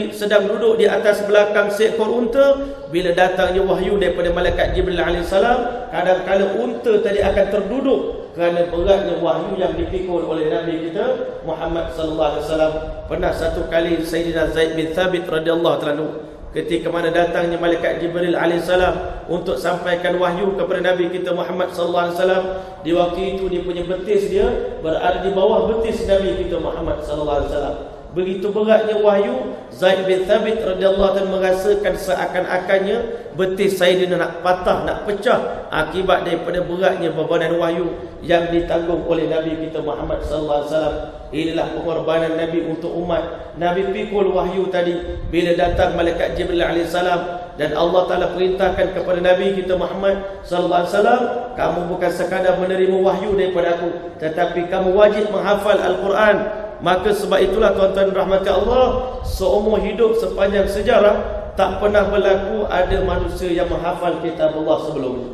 sedang duduk di atas belakang seekor unta, bila datangnya wahyu daripada malaikat Jibril alaihissalam, kadang-kala unta tadi akan terduduk kerana beratnya wahyu yang dipikul oleh Nabi kita Muhammad sallallahu alaihi wasallam. Pernah satu kali Sayyidina Zaid bin Thabit radhiyallahu taala, ketika mana datangnya malaikat Jibril alaihissalam untuk sampaikan wahyu kepada Nabi kita Muhammad sallallahu alaihi wasallam, di waktu itu dia punya betis dia berada di bawah betis Nabi kita Muhammad sallallahu alaihi wasallam. begitu beratnya wahyu, Zaid bin Thabit radhiyallahu anhu merasakan seakan-akannya betis Sayyidina nak patah, nak pecah akibat daripada beratnya bebanan wahyu yang ditanggung oleh Nabi kita Muhammad sallallahu alaihi wasallam. Inilah pengorbanan Nabi untuk umat. Nabi pikul wahyu tadi bila datang malaikat Jibril alaihi salam dan Allah Taala perintahkan kepada Nabi kita Muhammad sallallahu alaihi wasallam, kamu bukan sekadar menerima wahyu daripada aku, tetapi kamu wajib menghafal Al-Quran. Maka sebab itulah tuan-tuan rahmati Allah, seumur hidup sepanjang sejarah tak pernah berlaku ada manusia yang menghafal kitab Allah sebelumnya.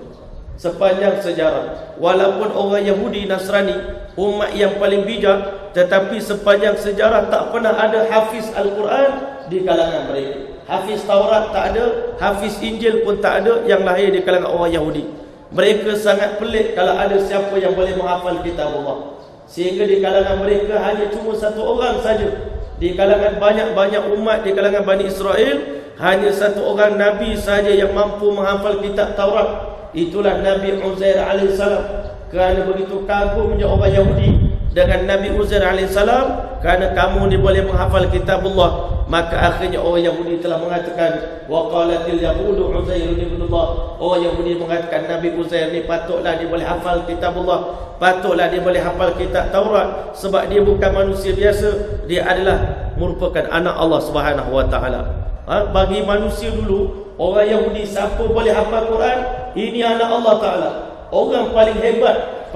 Sepanjang sejarah, walaupun orang Yahudi Nasrani umat yang paling bijak, tetapi sepanjang sejarah tak pernah ada hafiz Al-Quran di kalangan mereka. Hafiz Taurat tak ada, hafiz Injil pun tak ada yang lahir di kalangan orang Yahudi. Mereka sangat pelik kalau ada siapa yang boleh menghafal kitab Allah. Sehingga di kalangan mereka hanya cuma satu orang saja. Di kalangan banyak-banyak umat di kalangan Bani Israel, hanya satu orang Nabi saja yang mampu menghafal kitab Taurat. Itulah Nabi Uzair AS. Kerana begitu kagumnya orang Yahudi dengan Nabi Uzair AS, kerana kamu ni boleh menghafal kitab Allah, maka akhirnya orang Yahudi telah mengatakan wa qalatil yahudu Uzair ibn Allah. Orang Yahudi mengatakan Nabi Uzair ni patutlah dia boleh hafal kitab Allah, patutlah dia boleh hafal kitab Taurat, sebab dia bukan manusia biasa, dia adalah merupakan anak Allah Subhanahu wa taala. Bagi manusia dulu, orang Yahudi siapa boleh hafal Quran, ini anak Allah Taala. Orang paling hebat,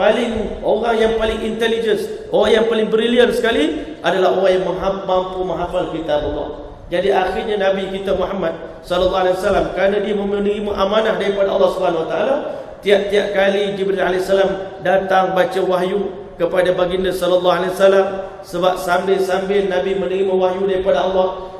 orang yang paling intelligent, orang yang paling brilian sekali adalah orang yang mampu menghafal kitab Allah. Jadi akhirnya Nabi kita Muhammad sallallahu alaihi wasallam, kerana dia menerima amanah daripada Allah Subhanahu wa taala, tiap-tiap kali Jibril alaihi salam datang baca wahyu kepada baginda sallallahu alaihi wasallam, sebab sambil-sambil Nabi menerima wahyu daripada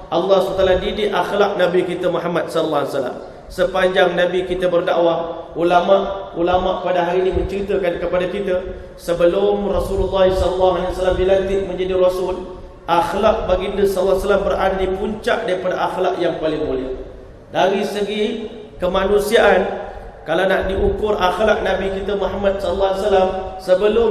Allah SWT didik akhlak Nabi kita Muhammad sallallahu alaihi wasallam. Sepanjang Nabi kita berdakwah, ulama pada hari ini menceritakan kepada kita, sebelum Rasulullah sallallahu alaihi wasallam dilantik menjadi rasul, akhlak baginda sallallahu alaihi wasallam berada di puncak daripada akhlak yang paling mulia. Dari segi kemanusiaan, kalau nak diukur akhlak Nabi kita Muhammad sallallahu alaihi wasallam sebelum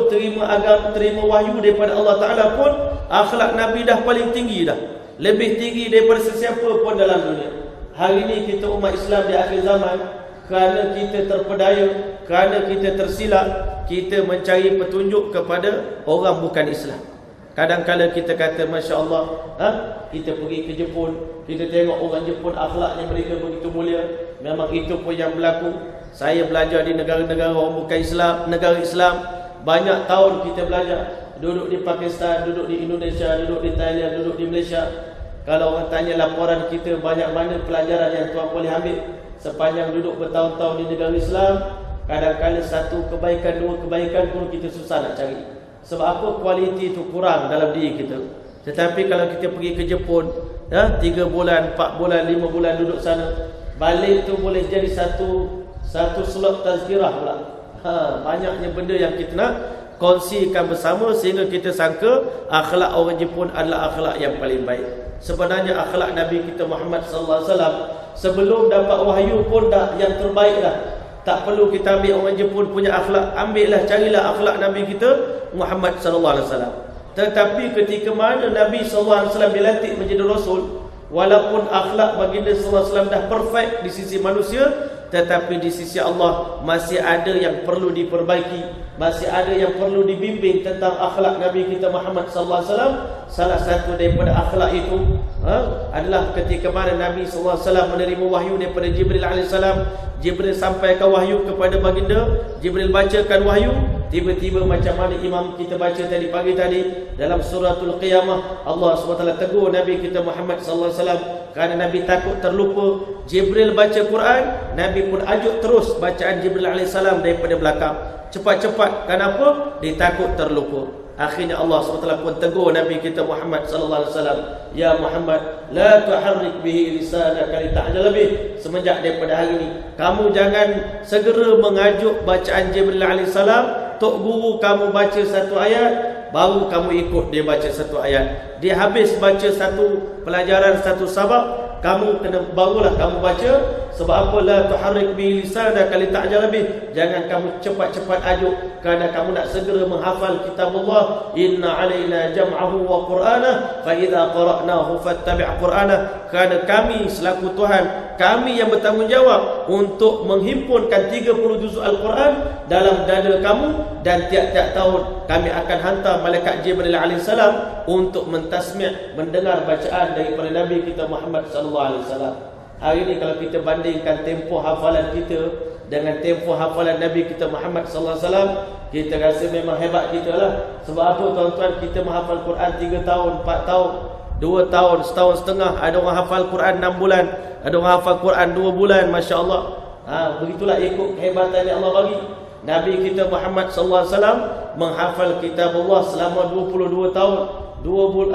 terima wahyu daripada Allah Taala pun, akhlak Nabi dah paling tinggi dah. Lebih tinggi daripada sesiapa pun dalam dunia. Hari ini kita umat Islam di akhir zaman, kerana kita terpedaya, kerana kita tersilap, kita mencari petunjuk kepada orang bukan Islam. Kadang-kadang kita kata Masya Allah, kita pergi ke Jepun, kita tengok orang Jepun akhlaknya mereka begitu mulia. Memang itu pun yang berlaku. Saya belajar di negara-negara orang bukan Islam, negara Islam, banyak tahun kita belajar. Duduk di Pakistan, duduk di Indonesia, duduk di Thailand, duduk di Malaysia. Kalau orang tanya laporan kita, banyak mana pelajaran yang tuan boleh ambil sepanjang duduk bertahun-tahun di negara Islam. Kadang-kadang satu kebaikan, dua kebaikan pun kita susah nak cari. Sebab apa? Kualiti itu kurang dalam diri kita. Tetapi kalau kita pergi ke Jepun, 3 bulan, 4 bulan, 5 bulan duduk sana, balik tu boleh jadi satu slot tazkirah pula. Banyaknya benda yang kita nak kongsikan bersama, sehingga kita sangka akhlak orang Jepun adalah akhlak yang paling baik. Sebenarnya akhlak Nabi kita Muhammad sallallahu alaihi wasallam sebelum dapat wahyu pun dah yang terbaik dah. Tak perlu kita ambil orang Jepun punya akhlak, ambillah, carilah akhlak Nabi kita Muhammad sallallahu alaihi wasallam. Tetapi ketika mana Nabi sallallahu alaihi wasallam dilantik menjadi rasul, walaupun akhlak baginda sallallahu alaihi wasallam dah perfect di sisi manusia, tetapi di sisi Allah masih ada yang perlu diperbaiki, masih ada yang perlu dibimbing tentang akhlak Nabi kita Muhammad sallallahu alaihi wasallam. Salah satu daripada akhlak itu adalah ketika mana Nabi sallallahu alaihi wasallam menerima wahyu daripada Jibril alaihi salam. Jibril sampaikan wahyu kepada baginda, Jibril bacakan wahyu. Tiba-tiba macam mana imam kita baca tadi pagi tadi dalam suratul Qiyamah, Allah SWT tegur Nabi kita Muhammad sallallahu alaihi wasallam kerana Nabi takut terlupa. Jibril baca Quran, Nabi pun ajuk terus bacaan Jibril alaihi salam daripada belakang. Cepat-cepat. Kenapa? Dia takut terlupa. Akhirnya Allah SWT pun tegur Nabi kita Muhammad sallallahu alaihi wasallam, ya Muhammad, la tuharrik bihi lisanaka lita'jala bih. Semenjak daripada hari ini, kamu jangan segera mengajuk bacaan Jibril alaihi salam. Tok guru kamu baca satu ayat, baru kamu ikut dia baca satu ayat. Dia habis baca satu pelajaran, satu sabak, barulah kamu baca Sebab apa? La tuharrik bi lisanaka lita'jala bih. Jangan kamu cepat-cepat ajuk kerana kamu nak segera menghafal kitab Allah. Inna alaina jam'ahu wa qur'anah fa idza qara'nahu fattabi' qur'anah. Kerana kami selaku Tuhan, kami yang bertanggungjawab untuk menghimpunkan 30 juzuk Al-Quran dalam dada kamu, dan tiap-tiap tahun kami akan hantar malaikat Jibril alaihissalam untuk mentasmi', mendengar bacaan daripada Nabi kita Muhammad sallallahu alaihi wasallam. Hari ini kalau kita bandingkan tempoh hafalan kita dengan tempoh hafalan Nabi kita Muhammad sallallahu alaihi wasallam, kita rasa memang hebat kita lah. Sebab apa tuan-tuan? Kita menghafal Quran 3 tahun, 4 tahun, 2 tahun, setahun setengah. Ada orang hafal Quran 6 bulan, ada orang hafal Quran 2 bulan, Masya Allah. Begitulah ikut kehebatan yang Allah bagi. Nabi kita Muhammad sallallahu alaihi wasallam menghafal kitab Allah selama 22 tahun. 22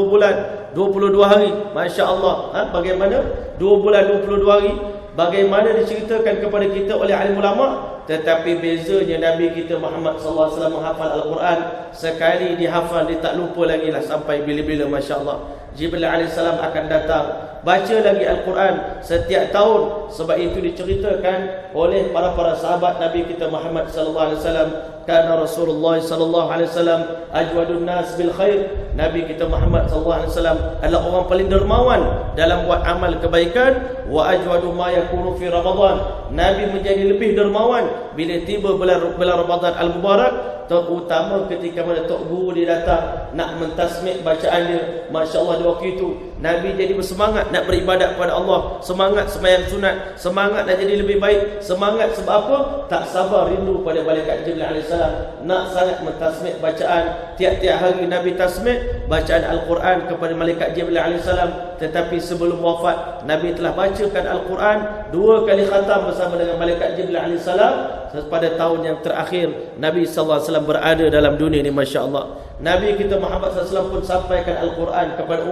bulan, 22 hari. Masya Allah. Bagaimana? 2 bulan 22 hari. Bagaimana diceritakan kepada kita oleh alim ulama. Tetapi bezanya Nabi kita Muhammad sallallahu alaihi wasallam menghafal Al-Quran, sekali dihafal dia tak lupa lagi lah sampai bila-bila. Masya Allah. Jibril alaihissalam akan datang, baca lagi Al-Quran setiap tahun. Sebab itu diceritakan oleh para sahabat Nabi kita Muhammad sallallahu alaihi wasallam, kana Rasulullah sallallahu alaihi wasallam ajwadun nas bil khair. Nabi kita Muhammad sallallahu alaihi wasallam adalah orang paling dermawan dalam buat amal kebaikan. Wa ajwadu ma yakunu fi Ramadan. Nabi menjadi lebih dermawan bila tiba bulan Ramadan al-Mubarak, terutama ketika mana tok guru dia datang nak mentasmi' bacaan dia. Masya Allah, di waktu itu Nabi jadi bersemangat nak beribadat kepada Allah, semangat sembahyang sunat, semangat nak jadi lebih baik, semangat sebab apa? Tak sabar rindu pada malaikat Jibril alaihissalam, nak sangat mentasmi' bacaan. Tiap-tiap hari Nabi tasmi' bacaan Al-Quran kepada malaikat Jibril alaihissalam. Tetapi sebelum wafat, Nabi telah bacakan Al-Quran 2 kali khatam bersama dengan malaikat Jibril alaihissalam. Pada tahun yang terakhir Nabi sallallahu alaihi wasallam berada dalam dunia ini, Masya Allah. Nabi kita Muhammad sallallahu alaihi wasallam pun sampaikan Al-Quran kepada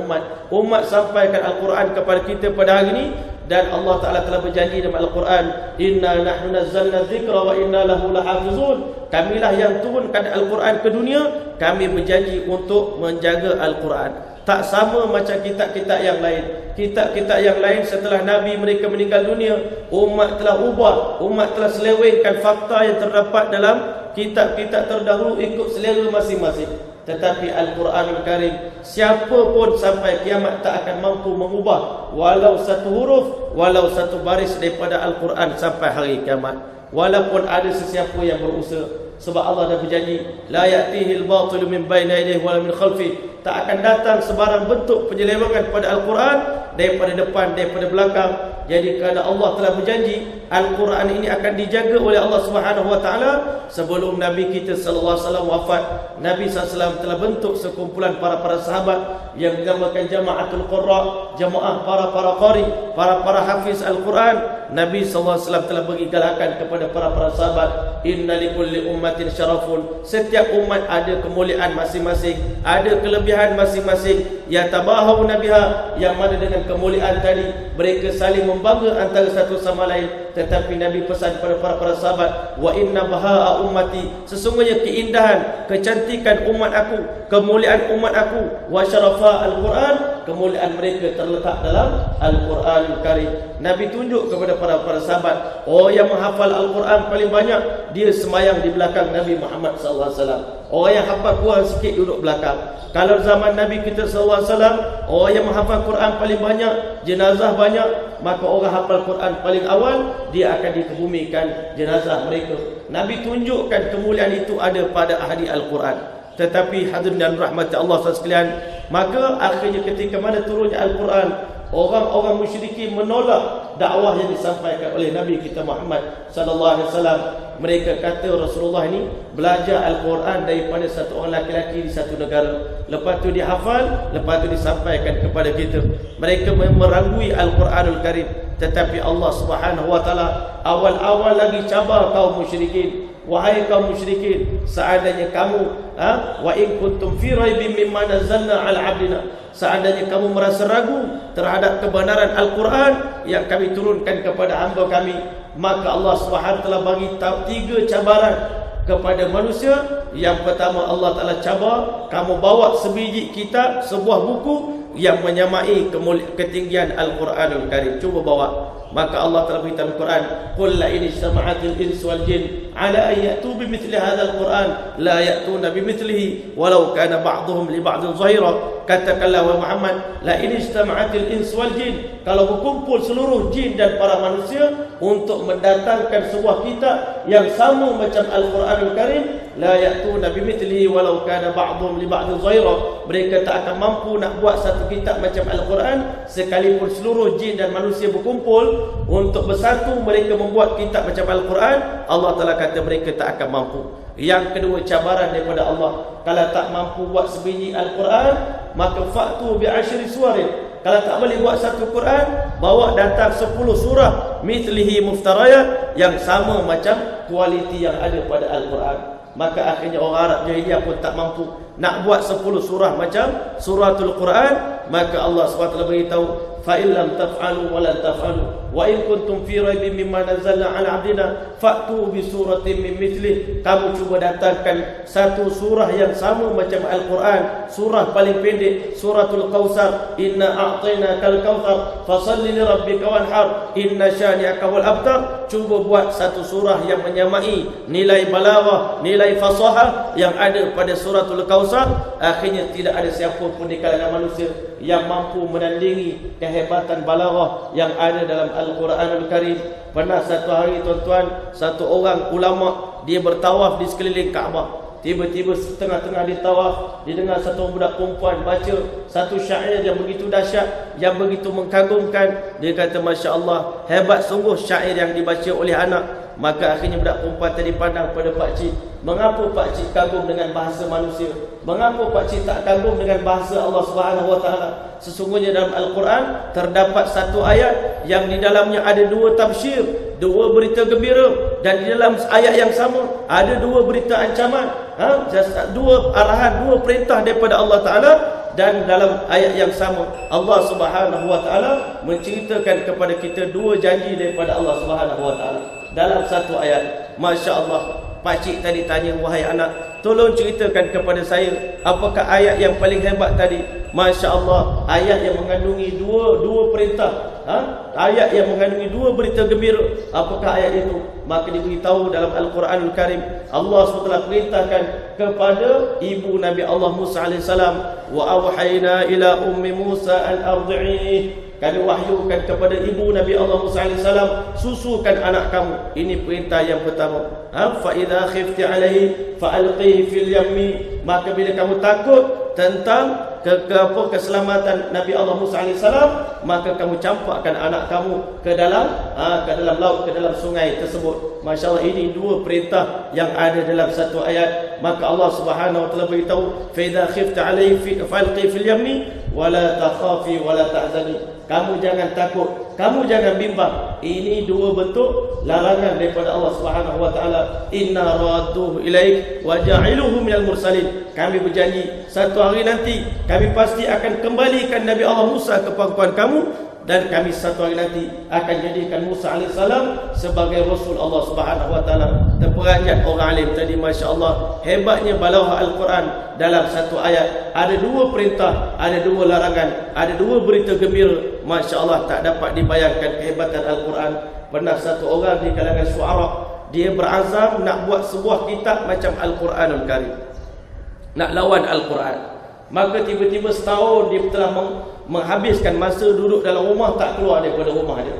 umat sampaikan Al-Quran kepada kita pada hari ini. Dan Allah Ta'ala telah berjanji dalam Al-Quran, Inna nahnu nazzalna dzikra wa inna lahu lahafizun. Kamilah yang turunkan Al-Quran ke dunia, kami berjanji untuk menjaga Al-Quran. Tak sama macam kitab-kitab yang lain. Kitab-kitab yang lain setelah Nabi mereka meninggal dunia, umat telah ubah, umat telah selewengkan fakta yang terdapat dalam kitab-kitab terdahulu ikut selera masing-masing. Tetapi Al-Quranul Karim, siapa pun sampai kiamat tak akan mampu mengubah walau satu huruf, walau satu baris daripada Al-Quran sampai hari kiamat, walaupun ada sesiapa yang berusaha. Sebab Allah dah berjanji, la ya'tihil batilu min baini yadayhi wala min khalfihi. Tak akan datang sebarang bentuk penyelewengan pada Al-Quran daripada depan, daripada belakang. Jadi kerana Allah telah berjanji, Al-Quran ini akan dijaga oleh Allah Subhanahu wa taala. Sebelum Nabi kita sallallahu alaihi wasallam wafat, Nabi sallallahu alaihi wasallam telah bentuk sekumpulan para sahabat yang dinamakan Jama'atul Qurra, jamaah para qari, para hafiz Al-Quran. Nabi sallallahu alaihi wasallam telah bagi galakan kepada para sahabat, inna likulli ummatin syarafun. Setiap umat ada kemuliaan masing-masing, ada kelebihan masing-masing. Ya tabahu nabiha, yang mana dengan kemuliaan tadi mereka saling membangga antara satu sama lain. Tetapi Nabi pesan kepada para sahabat, wa inna baha'a ummati, sesungguhnya keindahan, kecantikan umat aku, kemuliaan umat aku, wa syarafa Al-Quran, kemuliaan mereka terletak dalam Al-Quranul Karim. Nabi tunjuk kepada para sahabat, yang menghafal Al-Quran paling banyak, dia sembahyang di belakang Nabi Muhammad sallallahu alaihi wasallam. Orang yang hafal kurang sikit duduk belakang. Kalau zaman Nabi kita sallallahu alaihi wasallam, orang yang menghafal Quran paling banyak, jenazah banyak, maka orang hafal Quran paling awal, dia akan dikebumikan jenazah mereka. Nabi tunjukkan kemuliaan itu ada pada ahli Al-Quran. Tetapi hadirin dan rahmati Allah sekalian, maka akhirnya ketika mana turunnya Al-Quran, orang-orang musyrikin menolak dakwah yang disampaikan oleh Nabi kita Muhammad sallallahu alaihi wasallam. Mereka kata Rasulullah ini belajar Al-Quran daripada satu orang laki-laki di satu negara, lepas tu dihafal, lepas tu disampaikan kepada kita. Mereka merangkui Al-Quranul Karim. Tetapi Allah Subhanahu wa taala awal-awal lagi cabar kaum musyrikin. Wahai kaum musyrikin, seandainya kamu wa in kuntum fi raibin mimma nazzalna ala 'abdina, seandainya kamu merasa ragu terhadap kebenaran Al-Quran yang kami turunkan kepada hamba kami, maka Allah Subhanahu wa taala bagi 3 cabaran kepada manusia Yang pertama, Allah Ta'ala cabar kamu bawa sebiji kitab, sebuah buku yang menyamai ketinggian Al-Quranul Karim. Cuba bawa. Maka Allah telah beritahu dalam Quran, qul la in ijtama'atil insu wal jin ala an ya'tu bimithli hadzal Quran la ya'tuna bimithlihi walau kana ba'dhum li ba'dhin zahira. Katakanlah wahai Muhammad, la in ijtama'atil insu wal jin, kalau berkumpul seluruh jin dan para manusia untuk mendatangkan sebuah kitab yang sama macam Al-Quranul Karim, la ya'tuna bimithlihi walau kana ba'dhum li ba'dhin zahira, mereka tak akan mampu nak buat satu kitab macam Al-Quran sekalipun seluruh jin dan manusia berkumpul untuk bersatu mereka membuat kitab macam Al-Quran. Allah Ta'ala kata mereka tak akan mampu. Yang kedua, cabaran daripada Allah, kalau tak mampu buat sebiji Al-Quran, maka fa'tu bi'ashri suwarin, kalau tak boleh buat satu Quran, bawa datang 10 surah mithlihi muftarayat, yang sama macam kualiti yang ada pada Al-Quran. Maka akhirnya orang Arab jahiliyah pun tak mampu nak buat 10 surah macam suratul Quran. Maka Allah SWT beritahu, fa in lam taf'alu wa lan taf'alu wa in kuntum fi raibin mimma nazzalna 'ala 'abdina fa'tu bi suratin min mithlih. Kamu cuba datangkan satu surah yang sama macam Al-Quran. Surah paling pendek suratul Kautsar, inna a'tainakal kautsar fasalli li rabbika wanhar inna syani'aka wal abtar. Cuba buat satu surah yang menyamai nilai balaghah, nilai fasahah yang ada pada suratul Kautsar. Akhirnya tidak ada siapa pun di kalangan manusia yang mampu menandingi kehebatan balaghah yang ada dalam Al-Quranul Karim. Pernah satu hari tuan-tuan, satu orang ulama dia bertawaf di sekeliling Kaabah. Tiba-tiba setengah-tengah dia tawaf, dia dengar satu budak perempuan baca satu syair yang begitu dahsyat, yang begitu mengkagumkan. Dia kata, Masya Allah, hebat sungguh syair yang dibaca oleh anak. Maka akhirnya budak perempuan tadi pandang pada pakcik, mengapa pakcik kagum dengan bahasa manusia? Mengapa pakcik tak kagum dengan bahasa Allah Subhanahu Wa Taala? Sesungguhnya dalam Al-Quran terdapat satu ayat yang di dalamnya ada dua tafsir, dua berita gembira, dan di dalam ayat yang sama ada dua berita ancaman, dua arahan, dua perintah daripada Allah Ta'ala. Dan dalam ayat yang sama Allah Subhanahu Wa Ta'ala menceritakan kepada kita dua janji daripada Allah Subhanahu Wa Ta'ala dalam satu ayat. Masya Allah, pakcik tadi tanya, wahai anak, tolong ceritakan kepada saya apakah ayat yang paling hebat tadi. Masya Allah, ayat yang mengandungi dua perintah, ayat yang mengandungi dua berita gembira. Apakah ayat itu? Maka diberitahu dalam Al-Quranul Karim, Allah SWT perintahkan kepada ibu Nabi Allah Musa AS, wa awhayna ila ummi Musa an ardi'ih, kami wahyukan kepada ibu Nabi Allah Musa AS, susukan anak kamu. Ini perintah yang pertama. Fa idza khifti alaihi fa alqihi fil yammi, maka bila kamu takut tentang keselamatan Nabi Allah Musa AS, maka kamu campakkan anak kamu ke dalam laut, ke dalam sungai tersebut. Masya Allah, ini dua perintah yang ada dalam satu ayat. Maka Allah Subhanahu Wa Taala beritahu, fa idza khifta alaihi fa alqihi fil yammi wa la takhafi wa la tahzani. Kamu jangan takut, kamu jangan bimbang. Ini dua bentuk larangan daripada Allah Subhanahu Wa Taala. Inna radduhu ilaik wa ja'iluhu minal mursalin. Kami berjanji satu hari nanti kami pasti akan kembalikan Nabi Allah Musa ke pangkuan kamu, dan kami satu hari nanti akan jadikan Musa AS sebagai Rasul Allah Subhanahu Wa Taala. Terperanjat orang alim tadi, Masya Allah, hebatnya balaghah Al-Quran. Dalam satu ayat ada dua perintah, ada dua larangan, ada dua berita gembira. Masya Allah, tak dapat dibayangkan kehebatan Al-Quran. Pernah satu orang di kalangan syuara, dia berazam nak buat sebuah kitab macam Al-Quranul Karim, nak lawan Al-Quran. Maka tiba-tiba setahun dia telah menghabiskan masa duduk dalam rumah, tak keluar daripada rumah dia.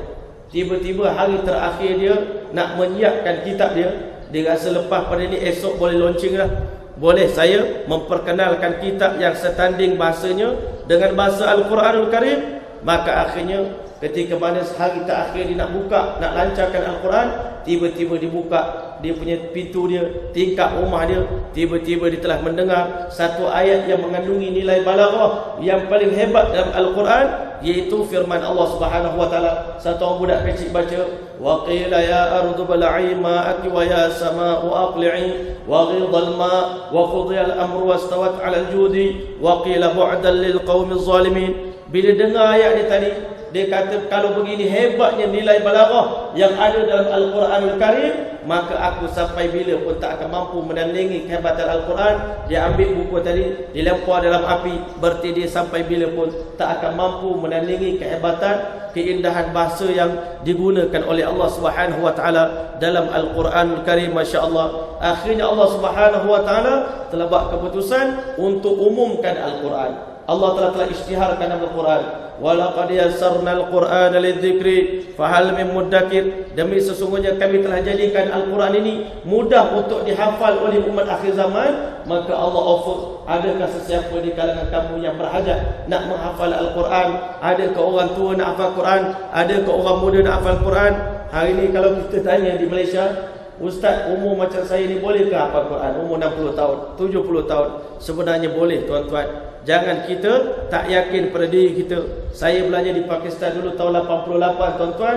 Tiba-tiba hari terakhir dia nak menyiapkan kitab dia, dia rasa lepas pada ni esok boleh launching lah, boleh saya memperkenalkan kitab yang setanding bahasanya dengan bahasa Al-Quranul Karim. Maka akhirnya ketika mana hari terakhir dia nak buka, nak lancarkan Al-Quran, tiba-tiba dibuka dia punya pintu dia, tingkap rumah dia, tiba-tiba dia telah mendengar satu ayat yang mengandungi nilai balaghah yang paling hebat dalam Al-Quran, iaitu firman Allah Subhanahu Wa Taala. Satu orang budak kecil baca, wa qila ya ardu bal'i ma'aki wa ya sama'u aqli'i wa ghidal ma' wa qudiya al-amru wastawat 'ala al-judi wa qila bu'dan lil qaumil zalimin. bila dengar ayat ni tadi, dia kata kalau begini hebatnya nilai balaghah yang ada dalam Al-Quranul Karim, maka aku sampai bila pun tak akan mampu menandingi kehebatan Al-Quran. Dia ambil buku tadi, dilempar dalam api, berarti dia sampai bila pun tak akan mampu menandingi kehebatan, keindahan bahasa yang digunakan oleh Allah Subhanahu wa taala dalam Al-Quranul Karim. Masya-Allah, akhirnya Allah Subhanahu wa taala telah buat keputusan untuk umumkan Al-Quran. Allah telah isytiharkan dalam Al-Quran, walaqad yassarna al-Qur'ana lidzikri fahal min muddakir. Demi sesungguhnya kami telah jadikan Al-Quran ini mudah untuk dihafal oleh umat akhir zaman. Maka Allah offer, adakah sesiapa di kalangan kamu yang berhajat nak menghafal Al-Quran? Adakah orang tua nak hafal Quran? Adakah orang muda nak hafal Quran? Hari ini kalau kita tanya di Malaysia, Ustaz, umur macam saya ni bolehkah hafal Quran? Umur 60 tahun, 70 tahun. Sebenarnya boleh tuan-tuan. Jangan kita tak yakin pada diri kita. Saya belajar di Pakistan dulu tahun 88 tuan-tuan.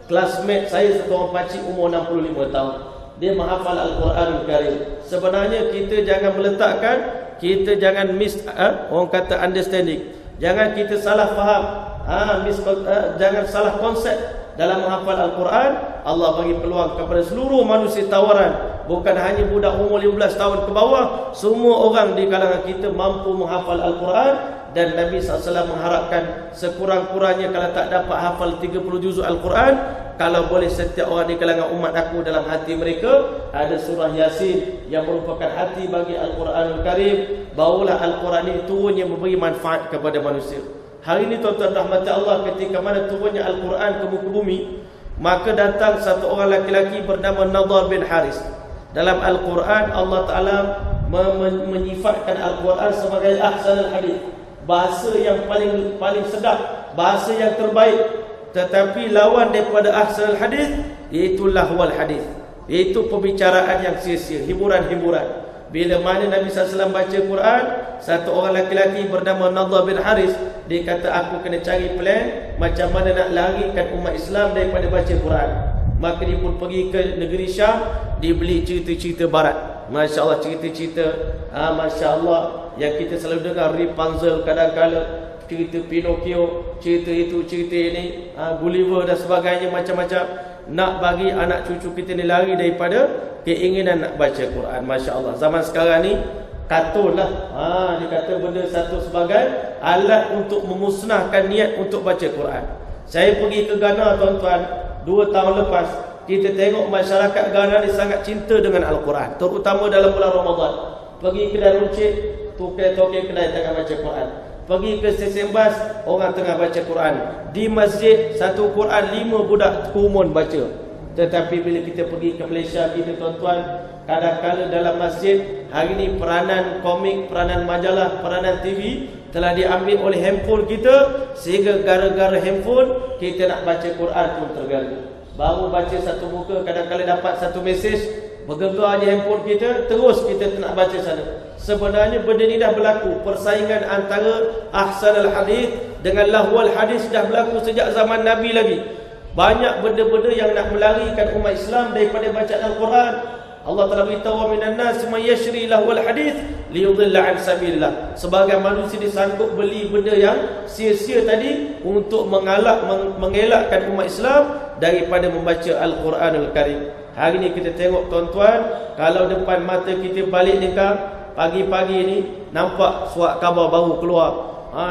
Classmate saya satu orang pakcik umur 65 tahun. Dia menghafal Al-Quranul Karim. Sebenarnya kita jangan meletakkan, kita jangan orang kata understanding. Jangan kita salah faham. Jangan salah konsep dalam menghafal Al-Quran. Allah bagi peluang kepada seluruh manusia tawaran. Bukan hanya budak umur 15 tahun ke bawah, semua orang di kalangan kita mampu menghafal Al-Quran. Dan Nabi SAW mengharapkan sekurang-kurangnya kalau tak dapat hafal 30 juzuk Al-Quran, kalau boleh setiap orang di kalangan umat aku dalam hati mereka ada surah Yasin yang merupakan hati bagi Al-Quranul Karim. Barulah Al-Quran ini turun yang memberi manfaat kepada manusia. Hari ini tuan-tuan rahmati Allah, ketika mana turunnya Al-Quran ke muka bumi, maka datang satu orang laki-laki bernama Nadar bin Haris. Dalam Al-Quran Allah Ta'ala menyifatkan Al-Quran sebagai ahsanul hadith, bahasa yang paling sedap, bahasa yang terbaik. Tetapi lawan daripada ahsanul hadith iaitu lahwal hadith, iaitu pembicaraan yang sia-sia, hiburan-hiburan. Bila mana Nabi SAW baca Quran, satu orang laki-laki bernama Nadar bin Haris, dia kata aku kena cari plan macam mana nak larikan umat Islam daripada baca Quran. Maka dia pun pergi ke negeri Syam, dia beli cerita-cerita barat. Masya Allah, cerita-cerita Masya Allah yang kita selalu dengar, Rapunzel kadang-kala, cerita Pinocchio, cerita itu, cerita ini, Gulliver dan sebagainya, macam-macam. Nak bagi anak cucu kita ni lari daripada keinginan nak baca Quran. Masya Allah, zaman sekarang ni kartun lah. Dia kata benda satu sebagai alat untuk memusnahkan niat untuk baca Quran. Saya pergi ke Ghana tuan-tuan 2 tahun lepas. Kita tengok masyarakat Ghana ni sangat cinta dengan Al-Quran, terutama dalam bulan Ramadan. Pergi kedai runcit, toke-toke kedai tengah baca Quran. Pergi ke stesen bas, orang tengah baca Quran. Di masjid, satu Quran 5 budak kumun baca. Tetapi bila kita pergi ke Malaysia kita tuan-tuan, kadang-kadang dalam masjid hari ni peranan komik, peranan majalah, peranan TV telah diambil oleh handphone kita, sehingga gara-gara handphone kita nak baca Quran pun terganggu. Baru baca satu muka, kadang-kadang dapat satu mesej, bergegar je handphone kita, terus kita nak baca sana. Sebenarnya benda ni dah berlaku. Persaingan antara ahsanul hadis dengan lahwal hadis dah berlaku sejak zaman Nabi lagi. Banyak benda-benda yang nak melarikan umat Islam daripada bacaan Al-Quran. Allah telah beritahu, minan nas may yashri lahwal hadis liyudilla an sabilillah. Sebagai manusia disangkut beli benda yang sia-sia tadi untuk mengelakkan umat Islam daripada membaca Al-Quranul Karim. Hari ni kita tengok tuan-tuan, kalau depan mata kita balik nikah, pagi-pagi ni nampak surat khabar baru keluar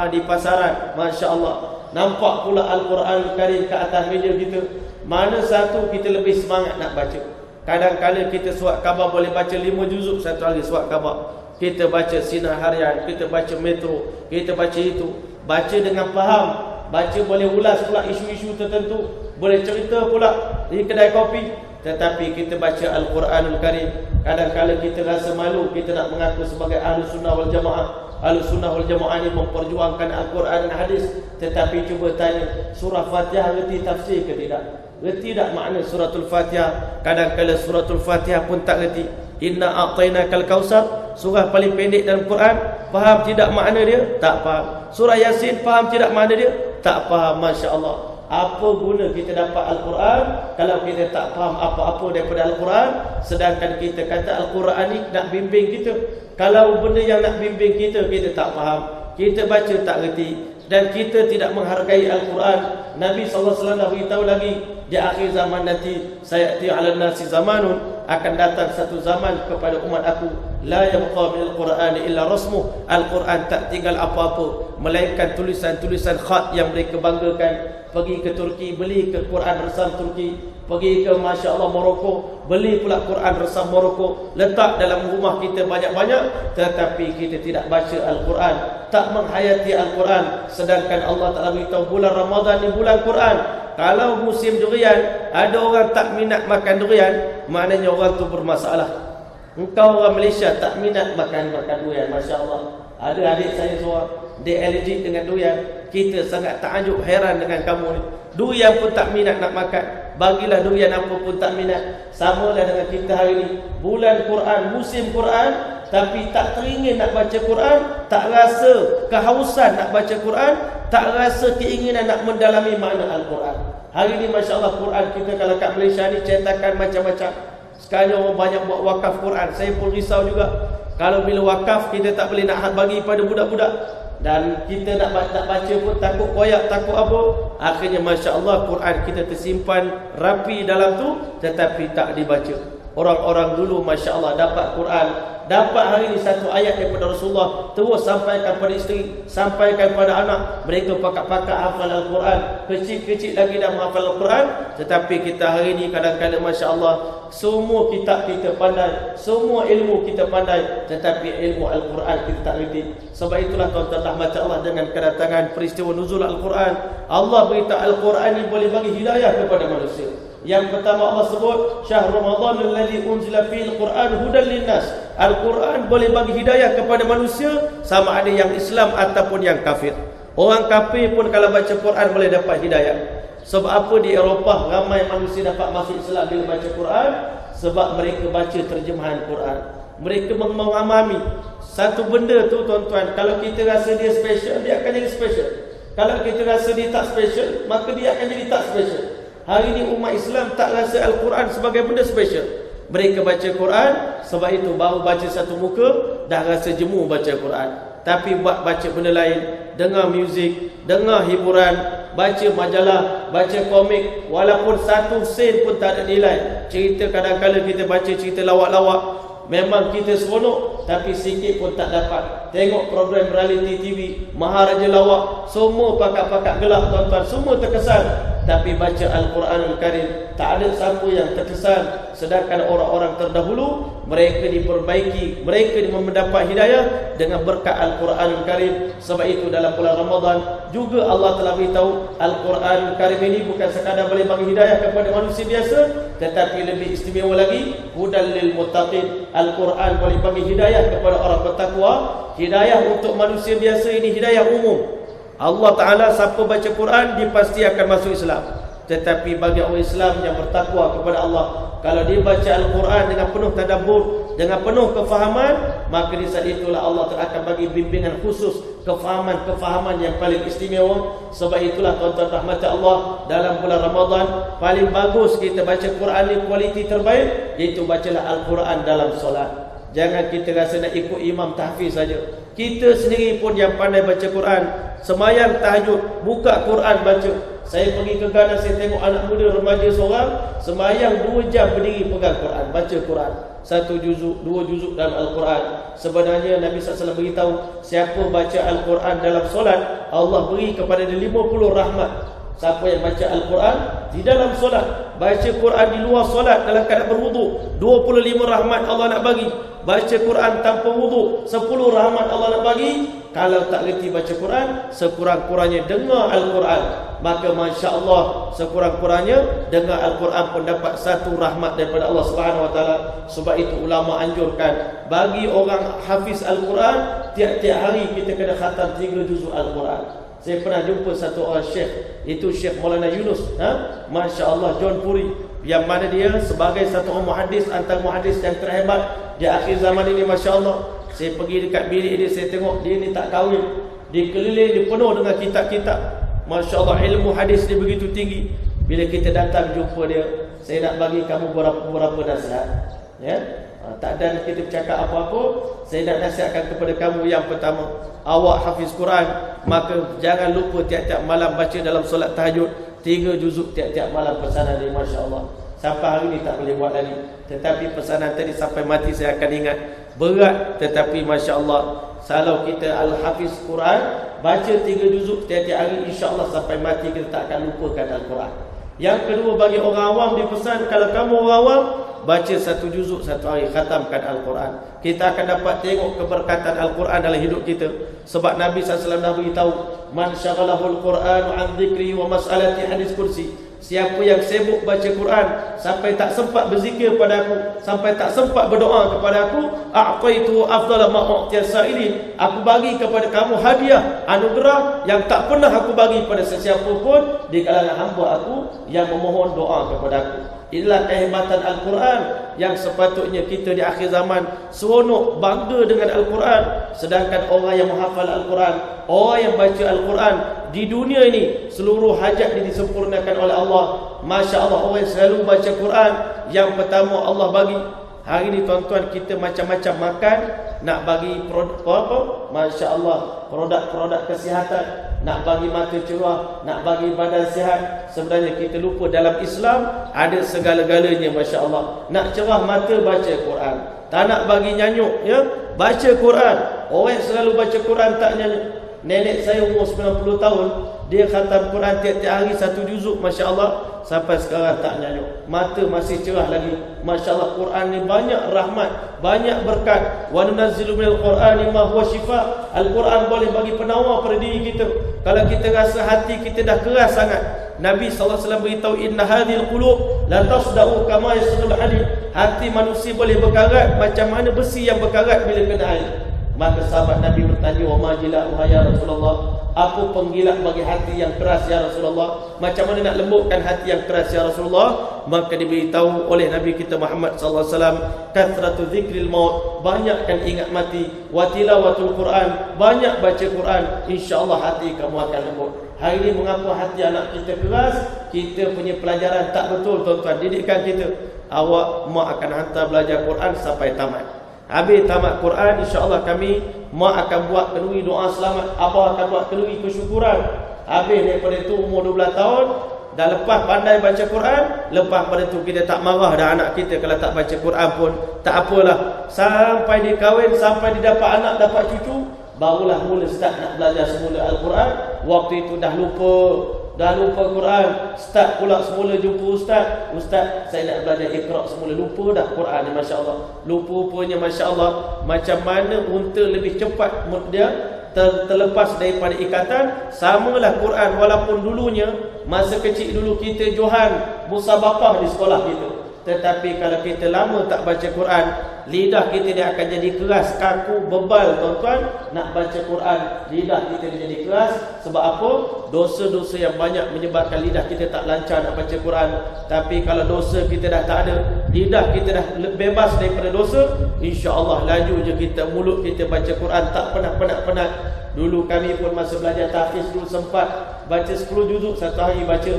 di pasaran, Masya Allah. Nampak pula Al-Quranul Karim ke atas meja kita. Mana satu kita lebih semangat nak baca. Kadang-kadang kita surat khabar boleh baca 5 juzuk satu hari surat khabar. Kita baca Sinar Harian, kita baca Metro, kita baca itu. Baca dengan faham. Baca boleh ulas pula isu-isu tertentu, boleh cerita pula di kedai kopi. Tetapi kita baca Al-Quranul Karim, kadang-kadang kita rasa malu, kita nak mengaku sebagai Ahlu Sunnah wal Jamaah. Ahlu Sunnah wal Jamaah ini memperjuangkan Al-Quran dan hadis. Tetapi cuba tanya, surah Fatihah reti tafsir ke tidak? Reti tak makna suratul Fatihah? Kadang-kadang suratul Fatihah pun tak reti. Inna a'tainakal kausar, surah paling pendek dalam Quran, faham tidak makna dia? Tak faham. Surah Yasin, faham tidak makna dia? Tak faham. Masya Allah. Apa guna kita dapat Al-Quran kalau kita tak faham apa-apa daripada Al-Quran? Sedangkan kita kata Al-Quran ni nak bimbing kita. Kalau benda yang nak bimbing kita, kita tak faham, kita baca tak reti, dan kita tidak menghargai Al-Quran. Nabi SAW dah beritahu lagi, di akhir zaman nanti, sayati 'alan nasi zamanun, akan datang satu zaman kepada umat aku, la yabqa minal Qur'ani illa rasmuh, Al-Quran tak tinggal apa-apa melainkan tulisan-tulisan khat yang mereka banggakan. Pergi ke Turki, beli ke Quran resam Turki. Pergi ke Masya Allah Morocco, beli pula Quran resam Morocco. Letak dalam rumah kita banyak-banyak, tetapi kita tidak baca Al-Quran, tak menghayati Al-Quran. Sedangkan Allah Ta'ala beritahu bulan Ramadan ni bulan Quran. Kalau musim durian, ada orang tak minat makan durian, maknanya orang tu bermasalah. Engkau orang Malaysia tak minat makan durian, Masya Allah. Ada adik saya seorang, dia allergic dengan durian. Kita sangat takjub, heran dengan kamu ni. Durian pun tak minat nak makan, bagilah durian apa pun tak minat. Samalah dengan kita hari ni, bulan Quran, musim Quran, tapi tak teringin nak baca Quran, tak rasa kehausan nak baca Quran, tak rasa keinginan nak mendalami makna Al-Quran. Hari ni Masya Allah, Quran kita kalau kat Malaysia ni cetakan macam-macam. Sekarang orang banyak buat wakaf Quran. Saya pun risau juga, kalau bila wakaf kita tak boleh nak bagi pada budak-budak, dan kita nak baca pun takut koyak, takut apa. Akhirnya Masya Allah, Quran kita tersimpan rapi dalam tu, tetapi tak dibaca. Orang-orang dulu Masya Allah dapat Quran, dapat hari ni satu ayat daripada Rasulullah, terus sampaikan pada isteri, sampaikan pada anak. Mereka pakak-pakak hafal Al-Quran, kecil-kecil lagi dah menghafal Al-Quran. Tetapi kita hari ni kadang-kadang Masya Allah, semua kitab kita pandai, semua ilmu kita pandai, tetapi ilmu Al-Quran kita tak reti. Sebab itulah tuan-tuan rahmat Allah, dengan kedatangan peristiwa nuzul Al-Quran, Allah beritahu Al-Quran ni boleh bagi hidayah kepada manusia. Yang pertama Allah sebut Syahr Ramadan alladzi unzila fil Quran hudan linnas. Al-Quran boleh bagi hidayah kepada manusia, sama ada yang Islam ataupun yang kafir. Orang kafir pun kalau baca Quran boleh dapat hidayah. Sebab apa di Eropah ramai manusia dapat masuk Islam bila baca Quran? Sebab mereka baca terjemahan Quran. Mereka memahami satu benda tu tuan-tuan, kalau kita rasa dia special, dia akan jadi special. Kalau kita rasa dia tak special, maka dia akan jadi tak special. Hari ini umat Islam tak rasa Al-Quran sebagai benda special. Mereka baca Quran, sebab itu baru baca satu muka dah rasa jemu baca Quran. Tapi buat baca benda lain, dengar muzik, dengar hiburan, baca majalah, baca komik, walaupun satu sen pun tak ada nilai. Cerita kadang-kadang kita baca cerita lawak-lawak, memang kita seronok, tapi sikit pun tak dapat. Tengok program reality TV, Maharaja Lawak, semua pakak-pakak gelap tuan-tuan, semua terkesan. Tapi baca Al-Quranul Karim, tak ada siapa yang terkesan. Sedangkan orang-orang terdahulu, mereka diperbaiki, mereka mendapat hidayah dengan berkat Al-Quranul Karim. Sebab itu dalam bulan Ramadan juga Allah telah beritahu, Al-Quranul Karim ini bukan sekadar boleh bagi hidayah kepada manusia biasa, tetapi lebih istimewa lagi, hudan lil muttaqin. Al-Quran boleh bagi hidayah kepada orang bertakwa. Hidayah untuk manusia biasa ini hidayah umum. Allah Ta'ala siapa baca Quran, dia pasti akan masuk Islam. Tetapi bagi orang Islam yang bertakwa kepada Allah, kalau dia baca Al-Quran dengan penuh tadabbur, dengan penuh kefahaman, maka di saat itulah Allah akan bagi bimbingan khusus, kefahaman-kefahaman yang paling istimewa. Sebab itulah tuan-tuan rahmat Allah, dalam bulan Ramadan paling bagus kita baca Quran ni, kualiti terbaik, iaitu bacalah Al-Quran dalam solat. Jangan kita rasa nak ikut imam tahfiz saja. Kita sendiri pun yang pandai baca Quran, semayang tahajud, buka Quran baca. Saya pergi ke Ghana, saya tengok anak muda remaja seorang semayang 2 jam berdiri pegang Quran, baca Quran. 1 juzuk, 2 juzuk dalam Al-Quran. Sebenarnya Nabi SAW beritahu, siapa baca Al-Quran dalam solat, Allah beri kepada dia 50 rahmat. Siapa yang baca Al-Quran di dalam solat, baca Quran di luar solat dalam keadaan berwuduk, 25 rahmat Allah nak bagi. Baca Quran tanpa wuduk, 10 rahmat Allah nak bagi. Kalau tak reti baca Quran, sekurang-kurangnya dengar Al-Quran, maka Masya Allah, sekurang-kurangnya dengar Al-Quran pun dapat 1 rahmat daripada Allah Subhanahu Wa Taala. Sebab itu ulama anjurkan bagi orang hafiz Al-Quran, tiap-tiap hari kita kena khatam 3 juzuk Al-Quran. Saya pernah jumpa satu orang syekh, itu Syekh Maulana Yunus, Masya Allah, John Puri, yang mana dia sebagai satu orang muhaddis, antara muhaddis yang terhebat di akhir zaman ini. Masya Allah, saya pergi dekat bilik dia, saya tengok dia ni tak kahwin, dia keliling, dia penuh dengan kitab-kitab. Masya Allah, ilmu hadis dia begitu tinggi. Bila kita datang jumpa dia, saya nak bagi kamu beberapa nasihat, ya. Tak ada kita bercakap apa-apa. Saya nak nasihatkan kepada kamu yang pertama, awak hafiz Quran, maka jangan lupa tiap-tiap malam baca dalam solat tahajud 3 juzuk tiap-tiap malam. Pesanan dia, Masya Allah. Sampai hari ni tak boleh buat lagi. Tetapi pesanan tadi sampai mati saya akan ingat. Berat tetapi Masya Allah, kalau kita al-hafiz Quran, baca 3 juzuk tiap-tiap hari, insya-Allah sampai mati kita tak akan lupakan Al-Quran. Yang kedua, bagi orang awam dipesan, kalau kamu orang awam, baca 1 juzuk 1 hari, khatamkan Al-Quran. Kita akan dapat tengok keberkatan Al-Quran dalam hidup kita. Sebab Nabi SAW dah beritahu, man syaghalahul Quran an dzikri wa mas'alati, hadis kursi. Siapa yang sibuk baca Quran sampai tak sempat berzikir pada aku, sampai tak sempat berdoa kepada aku, a'taitu afdala ma u'tiya sa'ilin, aku bagi kepada kamu hadiah, anugerah yang tak pernah aku bagi pada sesiapa pun di kalangan hamba aku yang memohon doa kepada aku. Inilah kehebatan Al-Quran yang sepatutnya kita di akhir zaman seronok, bangga dengan Al-Quran. Sedangkan orang yang menghafal Al-Quran, orang yang baca Al-Quran di dunia ini, seluruh hajat dia disempurnakan oleh Allah. Masya Allah, orang yang selalu baca Quran, yang pertama Allah bagi. Hari ni tuan-tuan, kita macam-macam makan, nak bagi produk apa? Masya Allah, produk-produk kesihatan, nak bagi mata cerah, nak bagi badan sihat. Sebenarnya kita lupa dalam Islam ada segala-galanya. Masya Allah, nak cerah mata, baca Quran. Tak nak bagi nyanyuk, ya, baca Quran. Orang yang selalu baca Quran tak nyanyuk. Nenek saya umur 90 tahun, dia khatam Quran tiap-tiap hari 1 juzuk, Masya Allah, sampai sekarang tak nyanyuk. Mata masih cerah lagi. Masya Allah, Quran ni banyak rahmat, banyak berkat. Wa nunazzilu minal Qur'ani ma huwa shifa. Al-Quran boleh bagi penawar pada diri kita. Kalau kita rasa hati kita dah keras sangat, Nabi SAW beritahu, inna hadhil qulub la tasda'u kama yasdul hadid. Hati manusia boleh berkarat macam mana besi yang berkarat bila kena air. Maka sahabat Nabi bertanya, wa ma jila'uha ya Rasulullah, apa penggilak bagi hati yang keras ya Rasulullah? Macam mana nak lembutkan hati yang keras ya Rasulullah? Maka diberitahu oleh Nabi kita Muhammad sallallahu alaihi wasallam, kathratu dzikril maut, banyakkan ingat mati, wa tilawatul Quran, banyak baca Quran, insya-Allah hati kamu akan lembut. Hari ini mengapa hati anak kita keras? Kita punya pelajaran tak betul, tuan-tuan. Didikan kita, awak mak akan hantar belajar Quran sampai tamat. Habis tamat Quran, insya-Allah kami mak akan buat kenduri doa selamat, abah akan buat kenduri kesyukuran. Habis daripada itu umur 12 tahun, dah lepas pandai baca Quran, lepas pada itu kita tak marah dah anak kita kalau tak baca Quran pun tak apalah. Sampai dia kahwin, sampai dia dapat anak, dapat cucu, barulah mula start nak belajar semula Al-Quran. Waktu itu dah lupa Quran. Start pula semula jumpa ustaz. Ustaz, saya nak belajar Iqra semula. Lupa dah Quran ni, Masya Allah. Lupa punya, Masya Allah. Macam mana unta lebih cepat dia terlepas daripada ikatan, samalah Quran. Walaupun dulunya, masa kecil dulu kita johan musabaqah di sekolah kita, tetapi kalau kita lama tak baca Quran, lidah kita dia akan jadi keras, kaku, bebal, tuan-tuan. Nak baca Quran, lidah kita dia jadi keras. Sebab apa? Dosa-dosa yang banyak menyebabkan lidah kita tak lancar nak baca Quran. Tapi kalau dosa kita dah tak ada, lidah kita dah bebas daripada dosa, insya-Allah laju je kita, mulut kita baca Quran, tak pernah penat-penat. Dulu kami pun masa belajar tahfiz dulu sempat baca 10 juzuk satu hari baca.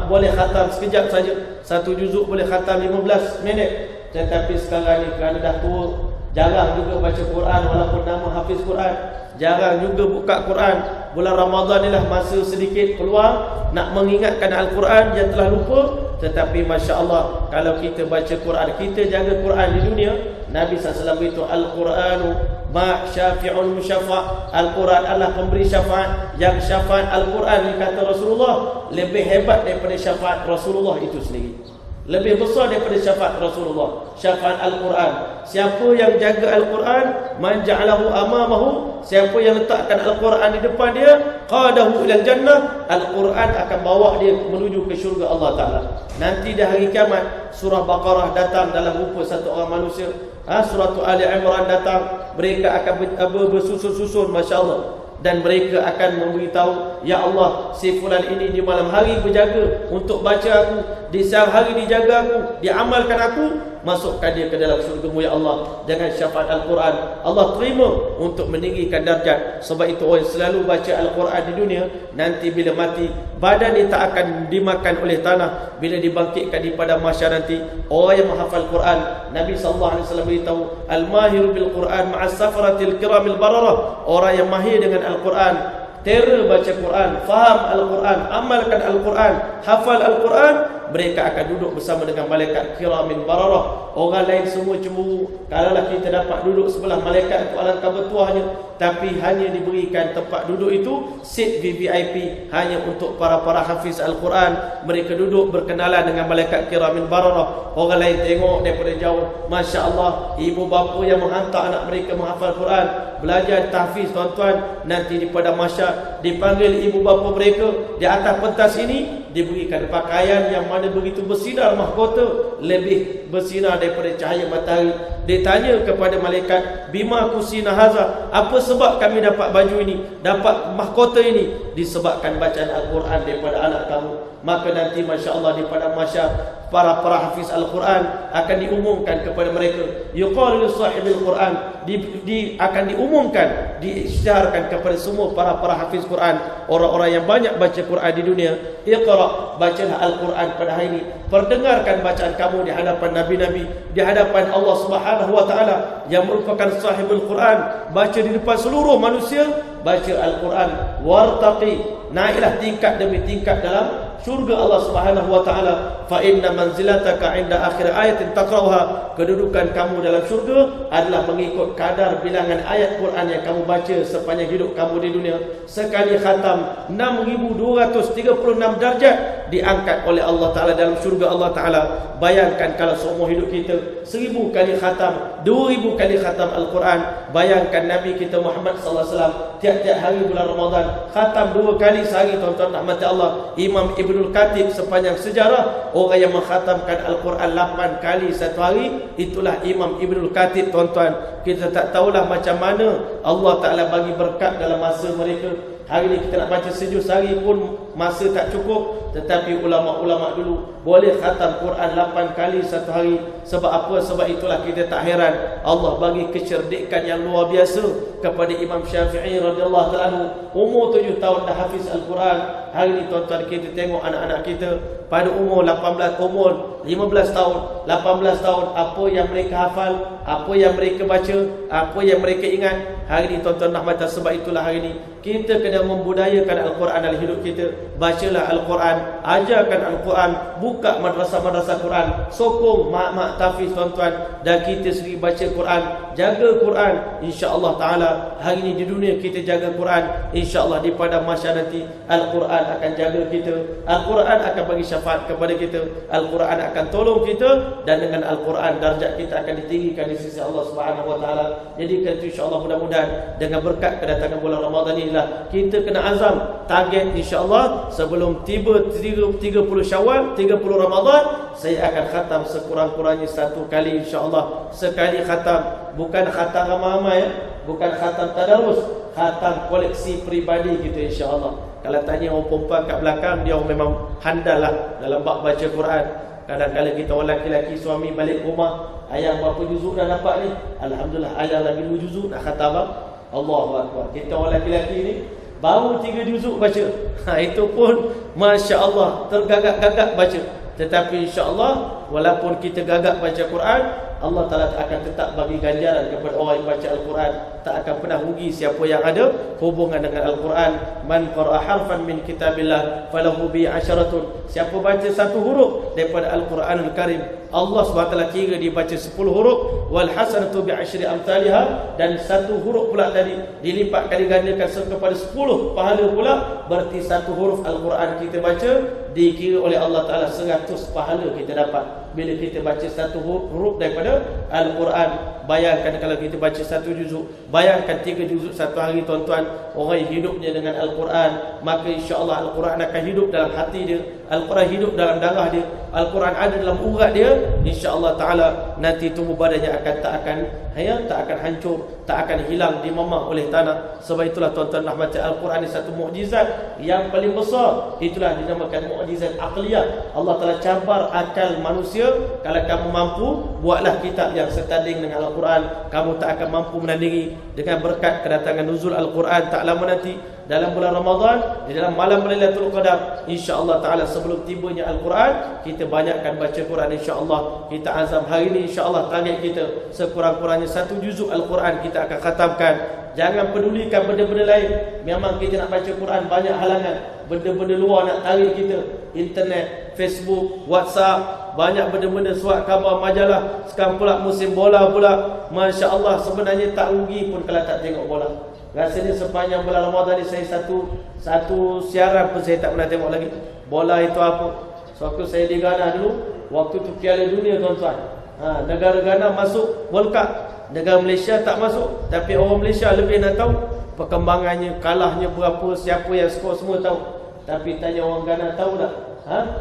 Boleh khatam sekejap saja. 1 juzuk boleh khatam 15 minit. Tetapi sekarang ni kerana dah tua, jarang juga baca Quran walaupun nama hafiz Quran. Jarang juga buka Quran. Bulan Ramadan ni lah masa sedikit peluang nak mengingatkan Al-Quran yang telah lupa. Tetapi Masya Allah, kalau kita baca Quran, kita jaga Quran di dunia, Nabi SAW itu Al-Quranu ma syafi'un musyafa'. Al-Quran adalah pemberi syafaat. Yang syafaat Al-Quran, kata Rasulullah, lebih hebat daripada syafaat Rasulullah itu sendiri. Lebih besar daripada syafaat Rasulullah, syafaat Al-Quran. Siapa yang jaga Al-Quran, man ja'alahu amamahu, siapa yang letakkan Al-Quran di depan dia, qadahu ilal jannah, Al-Quran akan bawa dia menuju ke syurga Allah Ta'ala. Nanti di hari kiamat, surah Baqarah datang dalam rupa satu orang manusia, surah Ali Imran datang, mereka akan bersusun-susun, Masya Allah. Dan mereka akan memberitahu, ya Allah, si fulan ini di malam hari berjaga untuk baca aku, di siang hari dijaga aku, diamalkan aku, masukkan dia ke dalam syurga-Mu ya Allah. Dengan syafaat Al-Quran, Allah terima untuk meninggikan darjat. Sebab itu orang selalu baca Al-Quran di dunia, nanti bila mati badan dia tak akan dimakan oleh tanah. Bila dibangkitkan di pada mahsyar nanti, orang yang menghafal Quran, Nabi SAW beritahu, al-mahiru bil Quran ma'as safaratil kiramil bararah. Orang yang mahir dengan Al-Quran, terror baca Quran, faham Al-Quran, amalkan Al-Quran, hafal Al-Quran, mereka akan duduk bersama dengan malaikat kiramin bararah. Orang lain semua cemburu. Kalaulah kita dapat duduk sebelah malaikat itu alangkah bertuahnya. Tapi hanya diberikan tempat duduk itu seat VVIP hanya untuk para hafiz Al-Quran. Mereka duduk berkenalan dengan malaikat kiramin bararah. Orang lain tengok daripada jauh, Masya Allah, ibu bapa yang menghantar anak mereka menghafal Quran, belajar tahfiz tuan-tuan, nanti di pada mahsyar dipanggil ibu bapa mereka di atas pentas ini, diberikan pakaian yang mana begitu bersinar mahkota, lebih bersinar daripada cahaya matahari. Dia tanya kepada malaikat, bima kusina haza, apa sebab kami dapat baju ini, dapat mahkota ini? Disebabkan bacaan Al-Quran daripada anak kamu. Maka nanti Masya Allah di pada mahsyar, para hafiz Al-Quran akan diumumkan kepada mereka, yuqalu li sahibil Quran, akan diumumkan, diisytiharkan kepada semua para hafiz Quran, orang-orang yang banyak baca Quran di dunia, iqra, bacalah Al-Quran pada hari ini, perdengarkan bacaan kamu di hadapan nabi-nabi, di hadapan Allah Subhanahu wa taala yang merupakan sahibul Quran. Baca di depan seluruh manusia, baca Al-Quran, wartaqi, naiklah tingkat demi tingkat dalam syurga Allah Subhanahu wa taala. Fa inna manzilataka 'inda akhir ayatin taqra'uha, kedudukan kamu dalam syurga adalah mengikut kadar bilangan ayat Quran yang kamu baca sepanjang hidup kamu di dunia. Sekali khatam 6236 darjat diangkat oleh Allah taala dalam syurga Allah taala. Bayangkan kalau seumur hidup kita 1000 kali khatam, 2000 kali khatam Al-Quran. Bayangkan Nabi kita Muhammad sallallahu alaihi wasallam tiap-tiap hari bulan Ramadan khatam 2 kali sehari tuan-tuan rahmati Allah. Imam Ibnul Katib sepanjang sejarah, orang yang mengkhatamkan Al-Quran 8 kali satu hari, itulah Imam Ibnul Katib tuan-tuan. Kita tak tahulah macam mana Allah Ta'ala bagi berkat dalam masa mereka. Hari ni kita nak baca sejus hari pun masa tak cukup. Tetapi ulama-ulama dulu boleh khatam Quran 8 kali satu hari. Sebab apa? Sebab itulah kita tak heran Allah bagi kecerdikan yang luar biasa kepada Imam Syafi'i radhiyallahu ta'ala. Umur 7 tahun dah hafiz Al-Quran. Hari ni tuan-tuan kita tengok anak-anak kita pada umur 18, umur 15 tahun, 18 tahun, apa yang mereka hafal, apa yang mereka baca, apa yang mereka ingat. Hari ni tuan-tuan rahmatan, sebab itulah hari ni kita kena membudayakan Al-Quran dalam hidup kita. Bacalah Al-Quran, ajarkan Al-Quran, buka madrasah-madrasah Quran, sokong mak-mak tahfiz tuan-tuan, dan kita sendiri baca Quran, jaga Quran. InsyaAllah ta'ala hari ni di dunia kita jaga Quran, InsyaAllah di pada mahsyar nanti Al-Quran akan jaga kita, Al-Quran akan bagi syafaat kepada kita, Al-Quran akan tolong kita, dan dengan Al-Quran darjat kita akan ditinggikan di sisi Allah Subhanahu wa taala. Jadi kan insya-Allah mudah-mudahan dengan berkat kedatangan bulan Ramadan inilah kita kena azam target insya-Allah sebelum tiba 30 Syawal, 30 Ramadan, saya akan khatam sekurang-kurangnya 1 kali insya-Allah. Sekali khatam, bukan khatam ramai-ramai ya, bukan khatam tadarus, khatam koleksi peribadi kita insya-Allah. Kalau tanya orang perempuan kat belakang, dia memang handal lah dalam bab baca Quran. Kadang-kadang kita orang lelaki suami balik rumah, ayah berapa juzuk dah dapat ni? Alhamdulillah, ayah lagi 2 juzuk nak khatam. Allahu Akbar. Kita orang lelaki ni baru 3 juzuk baca. Itu pun Masya Allah tergagak-gagak baca. Tetapi insya-Allah walaupun kita gagak baca Quran, Allah Ta'ala akan tetap bagi ganjaran kepada orang yang baca Al-Quran. Tak akan pernah rugi siapa yang ada hubungan dengan Al-Quran. Man qara'a harfan min kitabillah falahu bi 'asharatun. Siapa baca 1 huruf daripada Al-Quranul Karim, Allah SWT kira dia baca 10 huruf. Wal hasanatu bi 'ashri amsalha, dan 1 huruf pula tadi dilipat kali gandakan kepada 10 pahala pula. Berarti 1 huruf Al-Quran kita baca dikira oleh Allah Ta'ala 100 pahala kita dapat bila kita baca 1 huruf daripada Al-Quran. Bayangkan kalau kita baca 1 juzuk, bayangkan 3 juzuk 1 hari tuan-tuan. Orang yang hidupnya dengan Al-Quran, maka insya-Allah Al-Quran akan hidup dalam hati dia, Al-Quran hidup dalam darah dia, Al-Quran ada dalam urat dia. InsyaAllah ta'ala nanti tubuh badannya tak akan hancur, tak akan hilang dimamah oleh tanah. Sebab itulah tuan-tuan rahmati, Al-Quran ini satu mukjizat yang paling besar. Itulah dinamakan mukjizat aqliyah. Allah telah cabar akal manusia. Kalau kamu mampu, buatlah kitab yang setanding dengan Al-Quran. Kamu tak akan mampu menandingi. Dengan berkat kedatangan nuzul Al-Quran tak lama nanti dalam bulan Ramadan, di dalam malam Lailatul Qadar, insya-Allah taala sebelum tibanya Al-Quran, kita banyakkan baca Quran insya-Allah. Kita azam hari ini insya-Allah target kita sekurang-kurangnya 1 juzuk Al-Quran kita akan khatamkan. Jangan pedulikan benda-benda lain. Memang kita nak baca Quran banyak halangan. Benda-benda luar nak tarik kita. Internet, Facebook, WhatsApp, banyak benda-benda, surat khabar, majalah. Sekarang pula musim bola pula. Masya Allah, sebenarnya tak rugi pun kalau tak tengok bola. Rasanya sepanjang bulan Ramadan ni saya satu siaran pun saya tak pernah tengok lagi. Bola itu apa? Sewaktu saya di Ghana dulu, waktu tu Piala Dunia tuan-tuan. Negara Ghana masuk World Cup, negara Malaysia tak masuk. Tapi orang Malaysia lebih nak tahu perkembangannya, kalahnya berapa, siapa yang skor, semua tahu. Tapi tanya orang Ghana, tahu tak?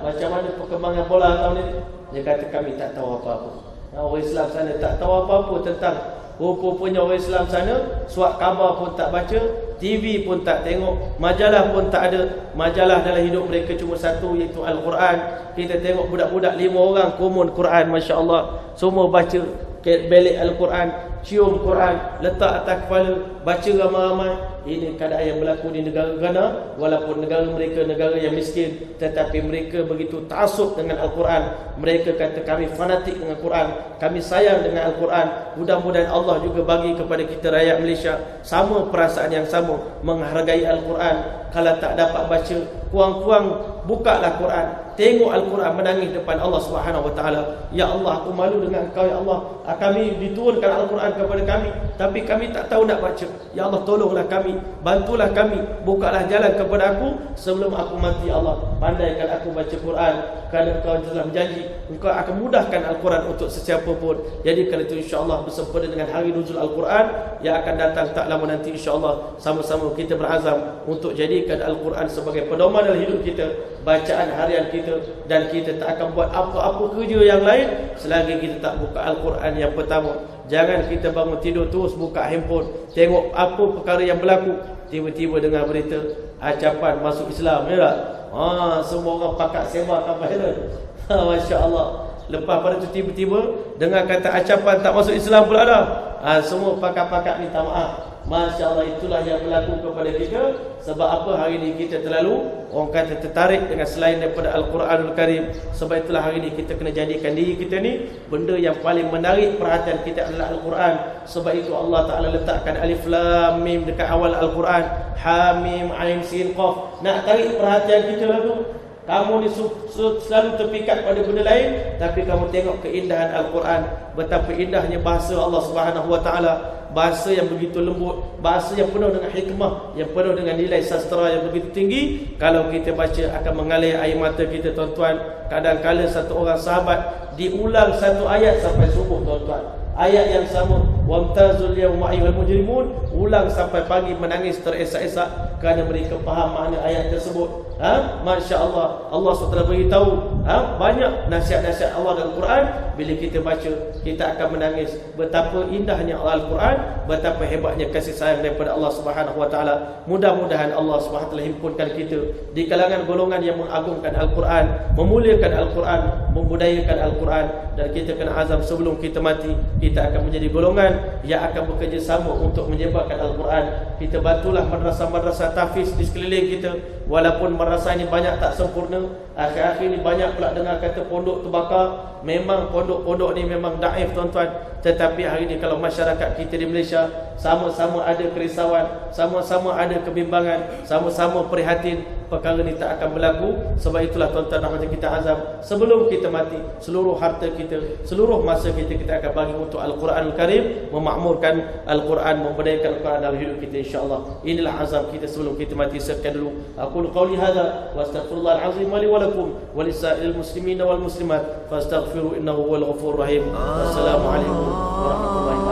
Macam mana perkembangan bola tahun ini? Dia kata kami tak tahu apa-apa. Orang Islam sana tak tahu apa-apa tentang. Rupanya orang Islam sana surat khabar pun tak baca, TV pun tak tengok, majalah pun tak ada. Majalah dalam hidup mereka cuma satu, iaitu Al-Quran. Kita tengok budak-budak 5 orang kumun Quran, Masya Allah. Semua baca belik Al-Quran, cium Quran, letak atas kepala, baca ramai-ramai. Ini keadaan yang berlaku di negara Ghana. Walaupun negara mereka negara yang miskin, tetapi mereka begitu ta'assub dengan Al-Quran. Mereka kata kami fanatik dengan Quran, kami sayang dengan Al-Quran. Mudah-mudahan Allah juga bagi kepada kita rakyat Malaysia sama perasaan yang sama, menghargai Al-Quran. Kalau tak dapat baca, kurang-kurang bukalah Quran, tengok Al-Quran, menangis depan Allah Subhanahu Wa Taala. Ya Allah, aku malu dengan Engkau ya Allah. Kami diturunkan Al-Quran kepada kami, tapi kami tak tahu nak baca. Ya Allah, tolonglah kami, bantulah kami, bukalah jalan kepada aku sebelum aku mati. Allah, pandaikan aku baca Quran, kerana Engkau telah berjanji Engkau akan mudahkan Al-Quran untuk sesiapa pun. Jadi kalau itu insya-Allah bersempena dengan hari nuzul Al-Quran yang akan datang tak lama nanti, insya-Allah sama-sama kita berazam untuk jadikan Al-Quran sebagai pedoman dalam hidup kita, bacaan harian kita, dan kita tak akan buat apa-apa kerja yang lain selagi kita tak buka Al-Quran yang pertama. Jangan kita bangun tidur terus buka handphone, tengok apa perkara yang berlaku, tiba-tiba dengar berita acapan masuk Islam, ya tak? Semua orang pakat sebarkan viral. Masya Allah. Lepas pada itu tiba-tiba dengar kata acapan tak masuk Islam pula dah. Semua pakat-pakat minta maaf. Masya Allah, itulah yang berlaku kepada kita. Sebab apa? Hari ini kita terlalu, orang kata, tertarik dengan selain daripada Al-Quranul Karim. Sebab itulah hari ini kita kena jadikan diri kita ni benda yang paling menarik perhatian kita adalah Al-Quran. Sebab itu Allah Ta'ala letakkan Alif Lam Mim dekat awal Al-Quran. Hamim Ain Sin Qaf. Nak tarik perhatian kita lah tu. Kamu ni selalu terpikat pada benda lain, tapi kamu tengok keindahan Al-Quran. Betapa indahnya bahasa Allah Subhanahu Wa Taala. Bahasa yang begitu lembut, bahasa yang penuh dengan hikmah, yang penuh dengan nilai sastra yang begitu tinggi. Kalau kita baca akan mengalir air mata kita, tuan-tuan. Kadang-kadang satu orang sahabat diulang satu ayat sampai subuh, tuan-tuan. Ayat yang sama, wamtazul yawma ayyuhal mujrimun, ulang sampai pagi, menangis teresak-esak kerana mereka faham makna ayat tersebut. Masya Allah, Allah SWT beritahu banyak nasihat-nasihat Allah dalam Quran. Bila kita baca, kita akan menangis. Betapa indahnya Al-Quran, betapa hebatnya kasih sayang daripada Allah Subhanahu Wa Taala. Mudah-mudahan Allah Subhanahu Wa Taala himpunkan kita di kalangan golongan yang mengagungkan Al-Quran, memuliakan Al-Quran, membudayakan Al-Quran. Dan kita kena azam sebelum kita mati, kita akan menjadi golongan yang akan bekerjasama untuk menyebarkan Al-Quran. Kita bantulah madrasah-madrasah tahfiz di sekeliling kita. Walaupun madrasah ini banyak tak sempurna, akhir-akhir ini banyak pula dengar kata pondok terbakar. Memang pondok-pondok ni memang daif, tuan-tuan. Tetapi hari ini kalau masyarakat kita di Malaysia sama-sama ada kerisauan, sama-sama ada kebimbangan, sama-sama prihatin, perkara ni tak akan berlaku. Sebab itulah tuan-tuan dan kita azam sebelum kita mati, seluruh harta kita, seluruh masa kita akan bagi untuk Al-Quranul Karim, memakmurkan Al-Quran, memberdayakan Al-Quran dalam hidup kita, insya-Allah. Inilah azam kita sebelum kita mati. Sekian dulu aku qauli hadza wa astaghfirullahal azim wa li wa lakum wa lisa'il muslimin wal muslimat fastaghfiru innahu huwal ghafurur rahim. Wassalamu alaikum warahmatullahi wabarakatuh.